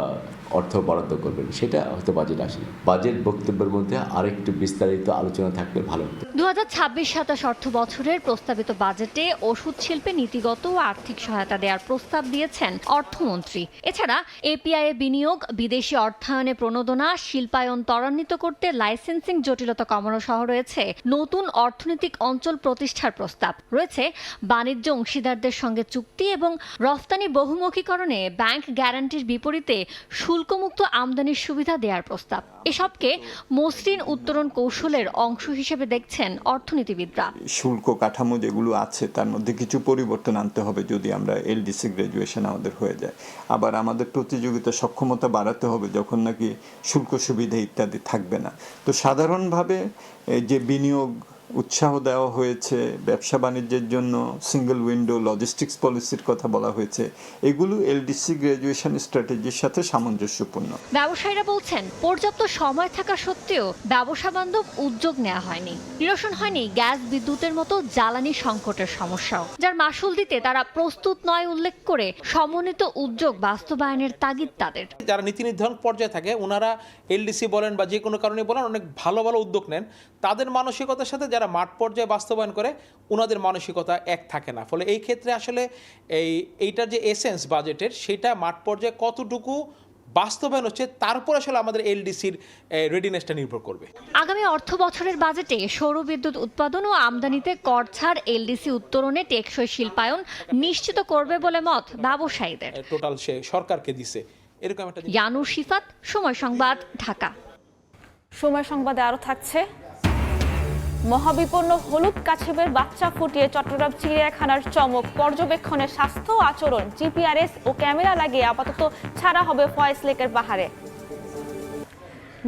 অর্থ বরাদ্দ করবেন, সেটা হয়তো বাজেট আসে। বাজেট বক্তব্যের মধ্যে আরেকটু বিস্তারিত আলোচনা থাকলে ভালো হতো। 2026-27 অর্থ বছরের প্রস্তাবিত বাজেটে ওষুধ শিল্পে নীতিগত ও আর্থিক সহায়তা দেওয়ার প্রস্তাব দিয়েছেন অর্থমন্ত্রী। এছাড়া এপিআইএ বিনিয়োগ, বিদেশি অর্থায়নে প্রণোদনা, শিল্পায়ন ত্বরান্বিত করতে লাইসেন্সিং জটিলতা কমানো সহ রয়েছে নতুন অর্থনৈতিক অঞ্চল প্রতিষ্ঠার প্রস্তাব। রয়েছে বাণিজ্য অংশীদারদের সঙ্গে চুক্তি এবং রফতানি বহুমুখীকরণে ব্যাংক গ্যারান্টির বিপরীতে শুল্কমুক্ত আমদানির সুবিধা দেওয়ার প্রস্তাব। এসবকে মসৃণ উত্তরণ কৌশলের অংশ হিসেবে দেখছেন অর্থনীতিবিদরা। শুল্ক কাঠামো যেগুলো আছে তার মধ্যে কিছু পরিবর্তন আনতে হবে যদি আমরা এলডিসি গ্র্যাজুয়েশন আমাদের হয়ে যায়। আবার আমাদের প্রতিযোগিতা সক্ষমতা বাড়াতে হবে যখন নাকি শুল্ক সুবিধা ইত্যাদি থাকবে না। তো সাধারণভাবে যে বিনিয়োগ উৎসাহ দেওয়া হয়েছে, ব্যবসা বাণিজ্যের জন্য সিঙ্গেল উইন্ডো লজিস্টিক্স পলিসির কথা বলা হয়েছে, এগুলো এলডিসি গ্র্যাজুয়েশন স্ট্র্যাটেজির সাথে সামঞ্জস্যপূর্ণ। ব্যবসায়ীরা বলছেন পর্যাপ্ত সময় থাকা সত্ত্বেও ব্যবসা বান্ধব উদ্যোগ নেওয়া হয়নি। নিরসন হয়নি গ্যাস বিদ্যুতের মতো জ্বালানি সংকটের সমস্যাও, যার মাসুল দিতে তারা প্রস্তুত নয় উল্লেখ করে সমন্বিত উদ্যোগ বাস্তবায়নের তাগিদ তাদের। যারা নীতি নির্ধারণ পর্যায়ে থাকে ওনারা এলডিসি বলেন বা যে কোনো কারণে বলেন অনেক ভালো ভালো উদ্যোগ নেন, তাদের মানসিকতার সাথে যারা মাঠ পর্যায়ে বাস্তবায়ন করে ওনাদের মানসিকতা এক থাকে না। ফলে এই ক্ষেত্রে আসলে এইটার যে এসেন্স বাজেটের সেটা মাঠ পর্যায়ে কতটুকু বাস্তবায়ন হচ্ছে তার উপর আসলে আমাদের এলডিসির রেডিনেসটা নির্ভর করবে। আগামী অর্থ বছরের বাজেটে সৌর বিদ্যুৎ উৎপাদন ও আমদানিতে কর ছাড় এলডিসি উত্তরণে টেকসই শিল্পায়ন নিশ্চিত করবে বলে মত ব্যবসায়ীদের। টোটাল সে সরকারকে দিছে এরকম একটা। ইয়ানুস শিফাত, সময় সংবাদ, ঢাকা। সময় সংবাদে আরো থাকছে, মহাবিপন্ন হলুদ কাছিমের বাচ্চা ফুটিয়ে চট্টগ্রাম চিড়িয়াখানার চমক। পর্যবেক্ষণে স্বাস্থ্য আচরণ, জিপিআরএস ও ক্যামেরা লাগিয়ে আপাতত ছাড়া হবে ফয়েজ লেকের পাহাড়ে।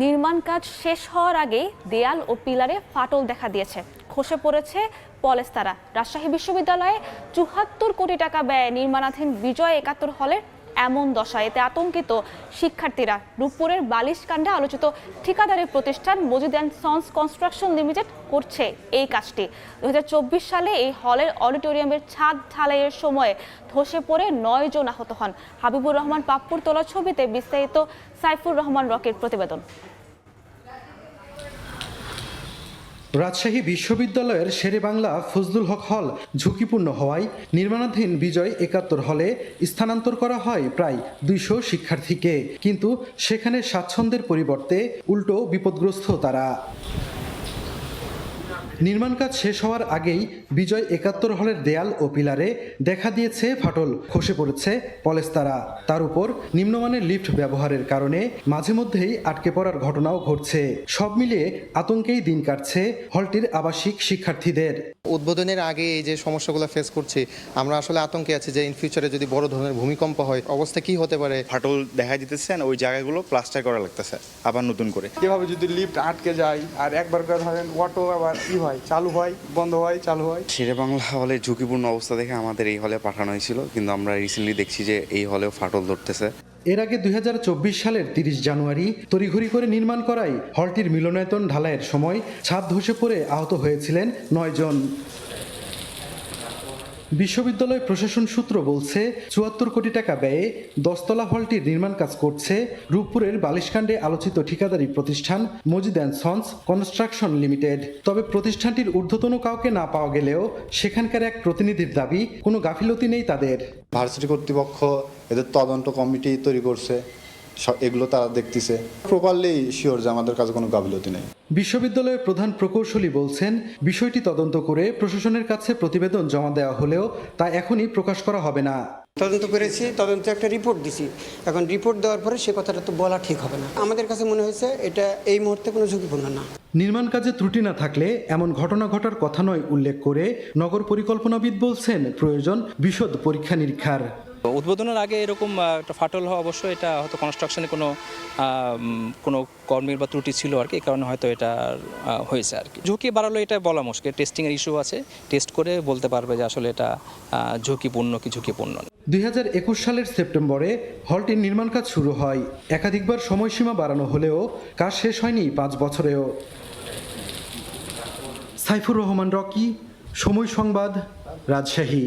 নির্মাণ কাজ শেষ হওয়ার আগে দেয়াল ও পিলারে ফাটল দেখা দিয়েছে, খসে পড়েছে পলেস্তারা। রাজশাহী বিশ্ববিদ্যালয়ে ৭৪ কোটি টাকা ব্যয়ে নির্মাণাধীন বিজয় ৭১ হলের এমন দশা, এতে আতঙ্কিত শিক্ষার্থীরা। রূপপুরের বালিশকাণ্ডে আলোচিত ঠিকাদারি প্রতিষ্ঠান Majid and sons construction limited করছে এই কাজটি। ২০২৪ সালে এই হলের অডিটোরিয়ামের ছাদ ঢালাইয়ের সময় ধসে পড়ে ৯ জন আহত হন। হাবিবুর রহমান পাপ্পুর তোলা ছবিতে বিস্তারিত সাইফুর রহমান রকির প্রতিবেদন। রাজশাহী বিশ্ববিদ্যালয়ের শেরেবাংলা ফজলুল হক হল ঝুঁকিপূর্ণ হওয়ায় নির্মাণাধীন বিজয় ৭১ হলে স্থানান্তর করা হয় প্রায় ২০০ শিক্ষার্থীকে, কিন্তু সেখানে স্বাচ্ছন্দ্যের পরিবর্তে উল্টো বিপদগ্রস্ত তারা। নির্মাণ কাজ শেষ হওয়ার আগেই বিজয় ৭১ হলের দেয়াল ও পিলারে দেখা দিয়েছে ফাটল, খসে পড়েছে পলেস্তারা। তার উপর নিম্নমানের লিফট ব্যবহারের কারণে মাঝে মধ্যেই আটকে পড়ার ঘটনাও ঘটছে। সব মিলিয়ে আতঙ্কেই দিন কাটছে হলটির আবাসিক শিক্ষার্থীদের। উদ্বোধনের আগে এই যে সমস্যাগুলো ফেস করছি, আমরা আসলে আতঙ্কে আছি যে ইন ফিউচারে যদি বড় ধরনের ভূমিকম্প হয় অবস্থা কি হতে পারে। ফাটল দেখা দিতেছে, ওই জায়গাগুলো প্লাস্টার করা লাগতেছে আবার নতুন করে। যেভাবে যদি লিফট আটকে যায় আর একবার করে ধরেন অটো আবার চালু হয়, বন্ধ হয়, চালু হয়। শেরেবাংলা হলে ঝুঁকিপূর্ণ অবস্থা দেখে আমাদের এই হলে পাঠানো হয়েছিল, কিন্তু আমরা রিসেন্টলি দেখছি যে এই হলেও ফাটল ধরতেছে। এর আগে ২০২৪ সালের ৩০ জানুয়ারি তড়িঘড়ি করে নির্মাণ করায় হলটির মিলনায়তন ঢালাইয়ের সময় ছাদ ধসে পড়ে আহত হয়েছিলেন ৯ জন। বিশ্ববিদ্যালয় প্রশাসন সূত্র বলছে ৭৪ কোটি টাকা ব্যয়ে ১০তলা হলটির নির্মাণ কাজ করছে রূপপুরের বালিশকাণ্ডে আলোচিত ঠিকাদারি প্রতিষ্ঠান Majid and sons construction limited. তবে প্রতিষ্ঠানটির ঊর্ধ্বতন কাউকে না পাওয়া গেলেও সেখানকার এক প্রতিনিধির দাবি কোনো গাফিলতি নেই তাদের। ভার্সিটি কর্তৃপক্ষ এদের তদন্ত কমিটি তৈরি করছে, এগুলো তারা দেখতেছে, প্রপারলি শিওর যে আমাদের কাছে কোনো গাফিলতি নেই। বিশ্ববিদ্যালয়ের প্রধান প্রকৌশলী বলছেন, বিষয়টি তদন্ত করে প্রশাসনের কাছে প্রতিবেদন জমা দেওয়া হলেও তা এখনই প্রকাশ করা হবে না। তদন্ত করেছি, তদন্তে একটা রিপোর্ট দিছি, এখন রিপোর্ট দেওয়ার পরে সে কথাটা তো বলা ঠিক হবে না। আমাদের কাছে মনে হয়েছে এটা এই মুহূর্তে কোনো ঝুঁকিপূর্ণ না। নির্মাণ কাজে ত্রুটি না থাকলে এমন ঘটনা ঘটার কথা নয় উল্লেখ করে নগর পরিকল্পনাবিদ বলছেন প্রয়োজন বিশদ পরীক্ষা নিরীক্ষার। উদ্বোধনের আগে এরকম একটা ফাটল হওয়া অবশ্য এটা হয়তো কনস্ট্রাকশনে কোনো কর্মীর বা ত্রুটি ছিল আর কি, এই কারণে হয়তো এটা হয়েছে আর কি। ঝুঁকি বাড়ালো এটা বলা মুশকিল, টেস্টিংয়ের ইস্যু আছে, টেস্ট করে বলতে পারবে যে আসলে এটা ঝুঁকিপূর্ণ কি ঝুঁকিপূর্ণ। ২০২১ সালের সেপ্টেম্বরে হলটির নির্মাণ কাজ শুরু হয়। একাধিকবার সময়সীমা বাড়ানো হলেও কাজ শেষ হয়নি ৫ বছরেও। সাইফুর রহমান রকি, সময় সংবাদ, রাজশাহী।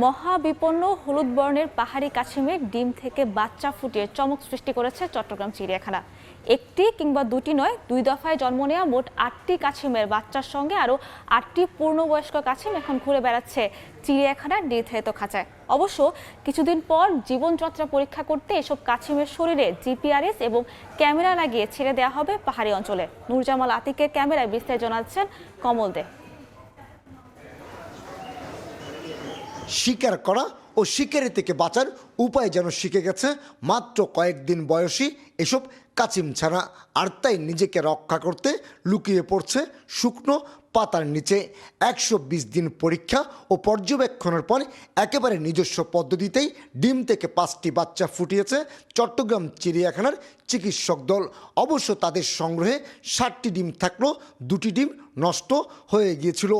মহাবিপন্ন হলুদ বর্ণের পাহাড়ি কাছিমের ডিম থেকে বাচ্চা ফুটিয়ে চমক সৃষ্টি করেছে চট্টগ্রাম চিড়িয়াখানা। একটি কিংবা দুটি নয়, 2 দফায় জন্ম নেওয়া মোট 8টি কাছিমের বাচ্চার সঙ্গে আরও 8টি পূর্ণবয়স্ক কাছিম এখন ঘুরে বেড়াচ্ছে চিড়িয়াখানার নির্ধারিত খাঁচায়। অবশ্য কিছুদিন পর জীবনযাত্রা পরীক্ষা করতে এসব কাছিমের শরীরে জিপিআরএস এবং ক্যামেরা লাগিয়ে ছেড়ে দেওয়া হবে পাহাড়ি অঞ্চলে। নূরজামাল আতিকের ক্যামেরায় বিস্তারিত জানাচ্ছেন কমল দে। শিকার করা ও শিকারি থেকে বাঁচার উপায় যেন শিখে গেছে মাত্র কয়েকদিন বয়সী এসব কাচিম ছানা, আর তাই নিজেকে রক্ষা করতে লুকিয়ে পড়ছে শুকনো পাতার নিচে। ১২০ দিন পরীক্ষা ও পর্যবেক্ষণের পর একেবারে নিজস্ব পদ্ধতিতেই ডিম থেকে 5টি বাচ্চা ফুটিয়েছে চট্টগ্রাম চিড়িয়াখানার চিকিৎসক দল। অবশ্য তাদের সংগ্রহে 60টি ডিম থাকলেও 2টি ডিম নষ্ট হয়ে গিয়েছিল।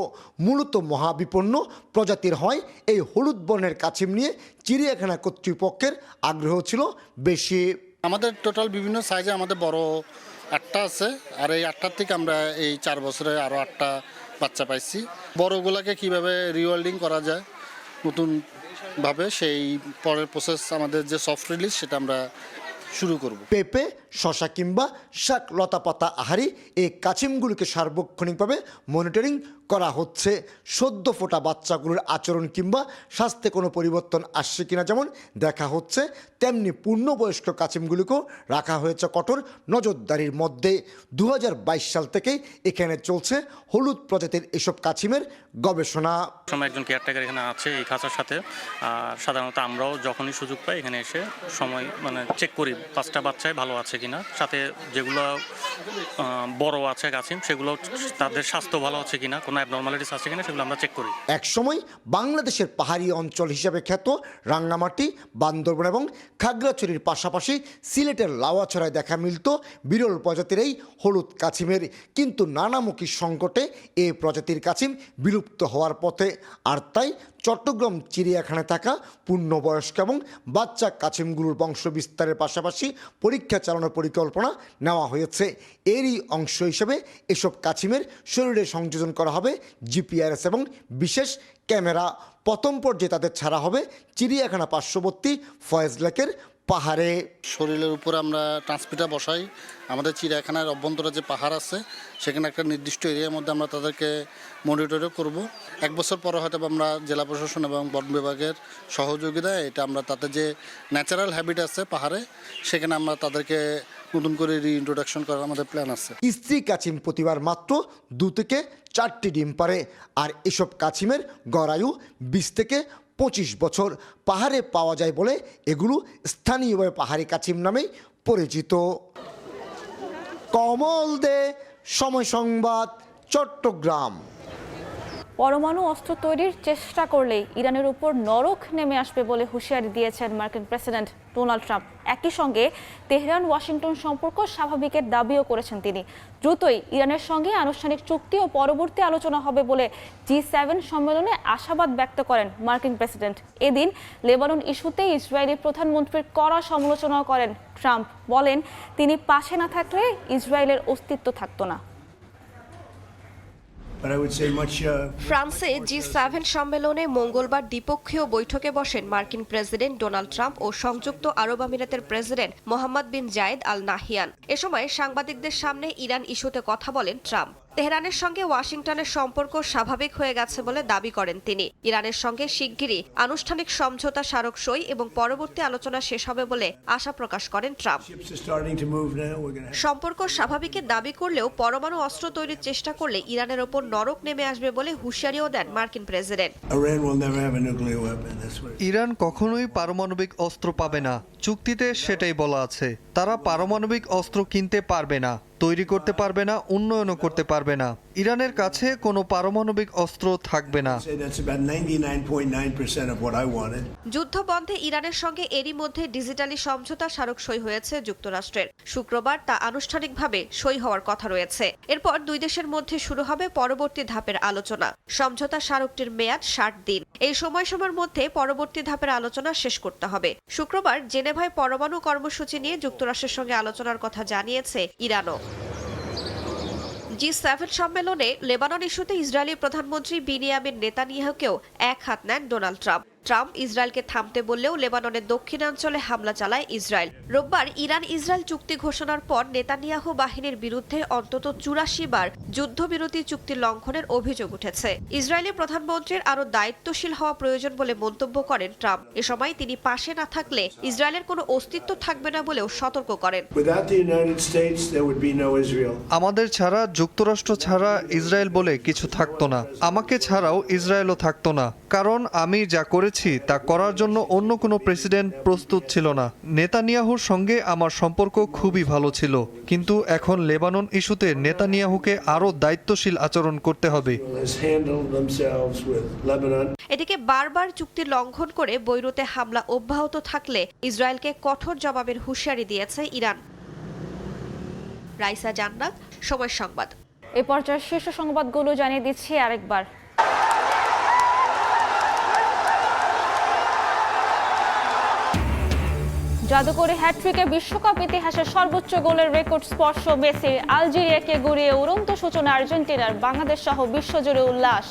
মূলত মহাবিপন্ন প্রজাতির হয় এই হলুদ বর্ণের কাছিম নিয়ে চিড়িয়াখানা কর্তৃপক্ষের আগ্রহ ছিল বেশি। আমাদের টোটাল বিভিন্ন সাইজে আমাদের বড় 8টা আছে, আর এই 8টার থেকে আমরা এই 4 বছরে আরও 8টা বাচ্চা পাইছি। বড়গুলোকে কিভাবে রিওয়াল্ডিং করা যায় নতুনভাবে, সেই পরের প্রসেস আমাদের যে সফট রিলিজ সেটা আমরা শুরু করব। পেঁপে, শশা কিংবা শাক লতাপাতা আহারি এই কাছিমগুলিকে সার্বক্ষণিকভাবে মনিটরিং করা হচ্ছে। সদ্য ফোটা বাচ্চাগুলোর আচরণ কিংবা স্বাস্থ্যে কোনো পরিবর্তন আসছে কিনা যেমন দেখা হচ্ছে, তেমনি পূর্ণবয়স্ক কাছিমগুলিকেও রাখা হয়েছে কঠোর নজরদারির মধ্যে। ২০২২ সাল থেকেই এখানে চলছে হলুদ প্রজাতির এসব কাছিমের গবেষণা। একজন কেয়ারটেকার এখানে আছে এই খাঁচার সাথে, আর সাধারণত আমরাও যখনই সুযোগ পাই এখানে এসে সময় চেক করি 5টা বাচ্চায় ভালো আছে কিনা, সাথে যেগুলো বড় আছে কাছিম সেগুলো তাদের স্বাস্থ্য ভালো আছে কিনা, কোনো কোনো অ্যাবনর্মালিটিস আছে কিনা সেগুলো আমরা চেক করি। একসময় বাংলাদেশের পাহাড়ি অঞ্চল হিসেবে খ্যাত রাঙ্গামাটি, বান্দরবান এবং খাগড়াছড়ির পাশাপাশি সিলেটের লাউয়াছড়ায় দেখা মিলত বিরল প্রজাতির এই হলুদ কাছিমের, কিন্তু নানামুখী সংকটে এই প্রজাতির কাছিম বিলুপ্ত হওয়ার পথে। আর তাই চট্টগ্রাম চিড়িয়াখানায় থাকা পূর্ণবয়স্ক এবং বাচ্চা কাছিমগুলোর বংশ বিস্তারের পাশাপাশি পরীক্ষা চালানোর পরিকল্পনা নেওয়া হয়েছে। এরই অংশ হিসেবে এসব কাছিমের শরীরে সংযোজন করা হবে জিপিআরএস এবং বিশেষ ক্যামেরা। প্রথম পর্যায়ে তাদের ছাড়া হবে চিড়িয়াখানা পার্শ্ববর্তী ফয়েজ লেকের পাহাড়ে। শরীরের উপরে আমরা ট্রান্সমিটার বসাই। আমাদের চিড়িয়াখানার অভ্যন্তরে যে পাহাড় আছে সেখানে একটা নির্দিষ্ট এরিয়ার মধ্যে আমরা তাদেরকে মনিটরও করব। 1 বছর পরে হয়তো আমরা জেলা প্রশাসন এবং বন বিভাগের সহযোগিতায় এটা আমরা তাদের যে ন্যাচারাল হ্যাবিট আছে পাহাড়ে সেখানে আমরা তাদেরকে নতুন করে রিইন্ট্রোডাকশন করার আমাদের প্ল্যান আছে। স্ত্রী কাছিম প্রতিবার মাত্র 2 থেকে 4টি ডিম পারে। আর এসব কাছিমের গড় আয়ু 20 থেকে 25 বছর। পাহাড়ে পাওয়া যায় বলে এগুলো স্থানীয়ভাবে পাহাড়ি কাছিম নামেই পরিচিত। কমল দে, সময় সংবাদ, চট্টগ্রাম। পরমাণু অস্ত্র তৈরির চেষ্টা করলেই ইরানের উপর নরক নেমে আসবে বলে হুঁশিয়ারি দিয়েছেন মার্কিন প্রেসিডেন্ট ডোনাল্ড ট্রাম্প। একই সঙ্গে তেহরান ওয়াশিংটন সম্পর্ক স্বাভাবিকের দাবিও করেছেন তিনি। দ্রুতই ইরানের সঙ্গে আনুষ্ঠানিক চুক্তি ও পরবর্তী আলোচনা হবে বলে G7 সম্মেলনে আশাবাদ ব্যক্ত করেন মার্কিন প্রেসিডেন্ট। এদিন লেবানন ইস্যুতে ইসরায়েলি প্রধানমন্ত্রীর কড়া সমালোচনা করেন ট্রাম্প। বলেন তিনি পাশে না থাকলে ইসরায়েলের অস্তিত্ব থাকতো না। ফ্রান্সে G7 সম্মেলনে মঙ্গলবার দ্বিপক্ষীয় বৈঠকে বসেন মার্কিন প্রেসিডেন্ট ডোনাল্ড ট্রাম্প ও সংযুক্ত আরব আমিরাতের প্রেসিডেন্ট মোহাম্মদ বিন জায়েদ আল নাহিয়ান। এ সময় সাংবাদিকদের সামনে ইরান ইস্যুতে কথা বলেন ট্রাম্প। তেহরানের সঙ্গে ওয়াশিংটনের সম্পর্ক স্বাভাবিক হয়ে গেছে বলে দাবি করেন তিনি। ইরানের সঙ্গে শিগগিরই আনুষ্ঠানিক সমঝোতা স্মারক সই এবং পরবর্তী আলোচনা শেষ হবে বলে আশা প্রকাশ করেন ট্রাম্প। সম্পর্ক স্বাভাবিকের দাবি করলেও পরমাণু অস্ত্র তৈরির চেষ্টা করলে ইরানের ওপর নরক নেমে আসবে বলে হুঁশিয়ারিও দেন মার্কিন প্রেসিডেন্ট। ইরান কখনোই পারমাণবিক অস্ত্র পাবে না, চুক্তিতে সেটাই বলা আছে। তারা পারমাণবিক অস্ত্র কিনতে পারবে না, তৈরি করতে পারবে না, উন্নয়নও করতে পারবে না। ইরানের কাছে কোনো পারমাণবিক অস্ত্র থাকবে না। যুদ্ধ বন্ধে ইরানের সঙ্গে এরই মধ্যে ডিজিটালি সমঝোতা স্মারক সই হয়েছে যুক্তরাষ্ট্রের। শুক্রবার তা আনুষ্ঠানিকভাবে সই হওয়ার কথা রয়েছে। এরপর দুই দেশের মধ্যে শুরু হবে পরবর্তী ধাপের আলোচনা। সমঝোতা স্মারকটির মেয়াদ 60 দিন। এই সময়সীমার মধ্যে পরবর্তী ধাপের আলোচনা শেষ করতে হবে। শুক্রবার জেনেভায় পরমাণু কর্মসূচি নিয়ে যুক্তরাষ্ট্রের সঙ্গে আলোচনার কথা জানিয়েছে ইরানও। G7 সম্মেলনে লেবানন ইস্যুতে ইসরায়েলি প্রধানমন্ত্রী বিনিয়ামিন নেতানিয়াহুকেও এক হাত নেন ডোনাল্ড ট্রাম্প। ট্রাম্প ইসরায়েলকে থামতে বললেও লেবাননের দক্ষিণাঞ্চলে হামলা চালায় ইসরায়েল। রোববার ইরান ইসরায়েল চুক্তি ঘোষণার পর নেতানিয়াহু বাহিনীর বিরুদ্ধে অন্তত 84 বার যুদ্ধবিরতি চুক্তি লঙ্ঘনের অভিযোগ উঠেছে। ইসরায়েলি প্রধানমন্ত্রীর আরও দায়িত্বশীল হওয়া প্রয়োজন বলে মন্তব্য করেন ট্রাম্প। এ সময় তিনি পাশে না থাকলে ইসরায়েলের কোনো অস্তিত্ব থাকবে না বলেও সতর্ক করেন। আমাদের ছাড়া, যুক্তরাষ্ট্র ছাড়া ইসরায়েল বলে কিছু থাকতো না। আমাকে ছাড়াও ইসরায়েলও থাকতো না, কারণ আমি যা করেছি তা করার জন্য অন্য কোনো প্রেসিডেন্ট প্রস্তুত ছিল না। নেতানিয়াহুর সঙ্গে আমার সম্পর্ক খুবই ভালো ছিল, কিন্তু এখন লেবানন ইস্যুতে নেতানিয়াহুকে আরও দায়িত্বশীল আচরণ করতে হবে। এদিকে বারবার চুক্তি লঙ্ঘন করে বৈরুতে হামলা অব্যাহত থাকলে ইসরায়েলকে কঠোর জবাবের হুঁশিয়ারি দিয়েছে ইরান। রাইসা জান্নাত, সময় সংবাদ। এই পর্যায়ের শীর্ষ সংবাদগুলো জানিয়ে দিচ্ছি আরেকবার। জাদুকরি হ্যাটট্রিকে বিশ্বকাপ ইতিহাসের সর্বোচ্চ গোলের রেকর্ড স্পর্শ মেসির। আলজেরিয়াকে গড়িয়ে উড়ন্ত সূচনা আর্জেন্টিনার। বাংলাদেশ সহ বিশ্বজুড়ে উল্লাস।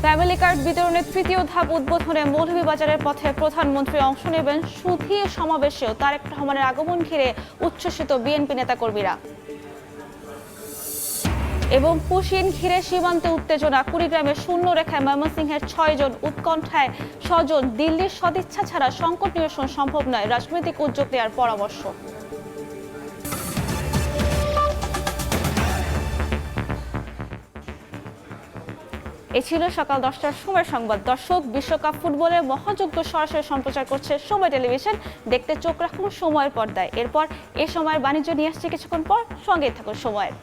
ফ্যামিলি কার্ড বিতরণের তৃতীয় ধাপ উদ্বোধনে মৌলভীবাজারের পথে প্রধানমন্ত্রী অংশ নেবেন। সুধী সমাবেশেও তারেক রহমানের আগমন ঘিরে উচ্ছ্বসিত বিএনপি নেতাকর্মীরা। এবং পুশিন ঘিরে সীমান্তে উত্তেজনা। কুড়িগ্রামের শূন্য রেখায় ময়মনসিংহের 6 জন, উৎকণ্ঠায় স্বজন। দিল্লির সদিচ্ছা ছাড়া সংকট নিরসন সম্ভব নয়, রাজনৈতিক উদ্যোগ নেওয়ার পরামর্শ। এ ছিল সকাল 10টার সময় সংবাদ। দর্শক, বিশ্বকাপ ফুটবলের মহাযজ্ঞ সরাসরি সম্প্রচার করছে সময় টেলিভিশন। দেখতে চোখ রাখুন সময়ের পর্দায়। এরপর এ সময়ের বাণিজ্য নিয়ে আসছে কিছুক্ষণ পর। সঙ্গেই থাকুন সময়ের।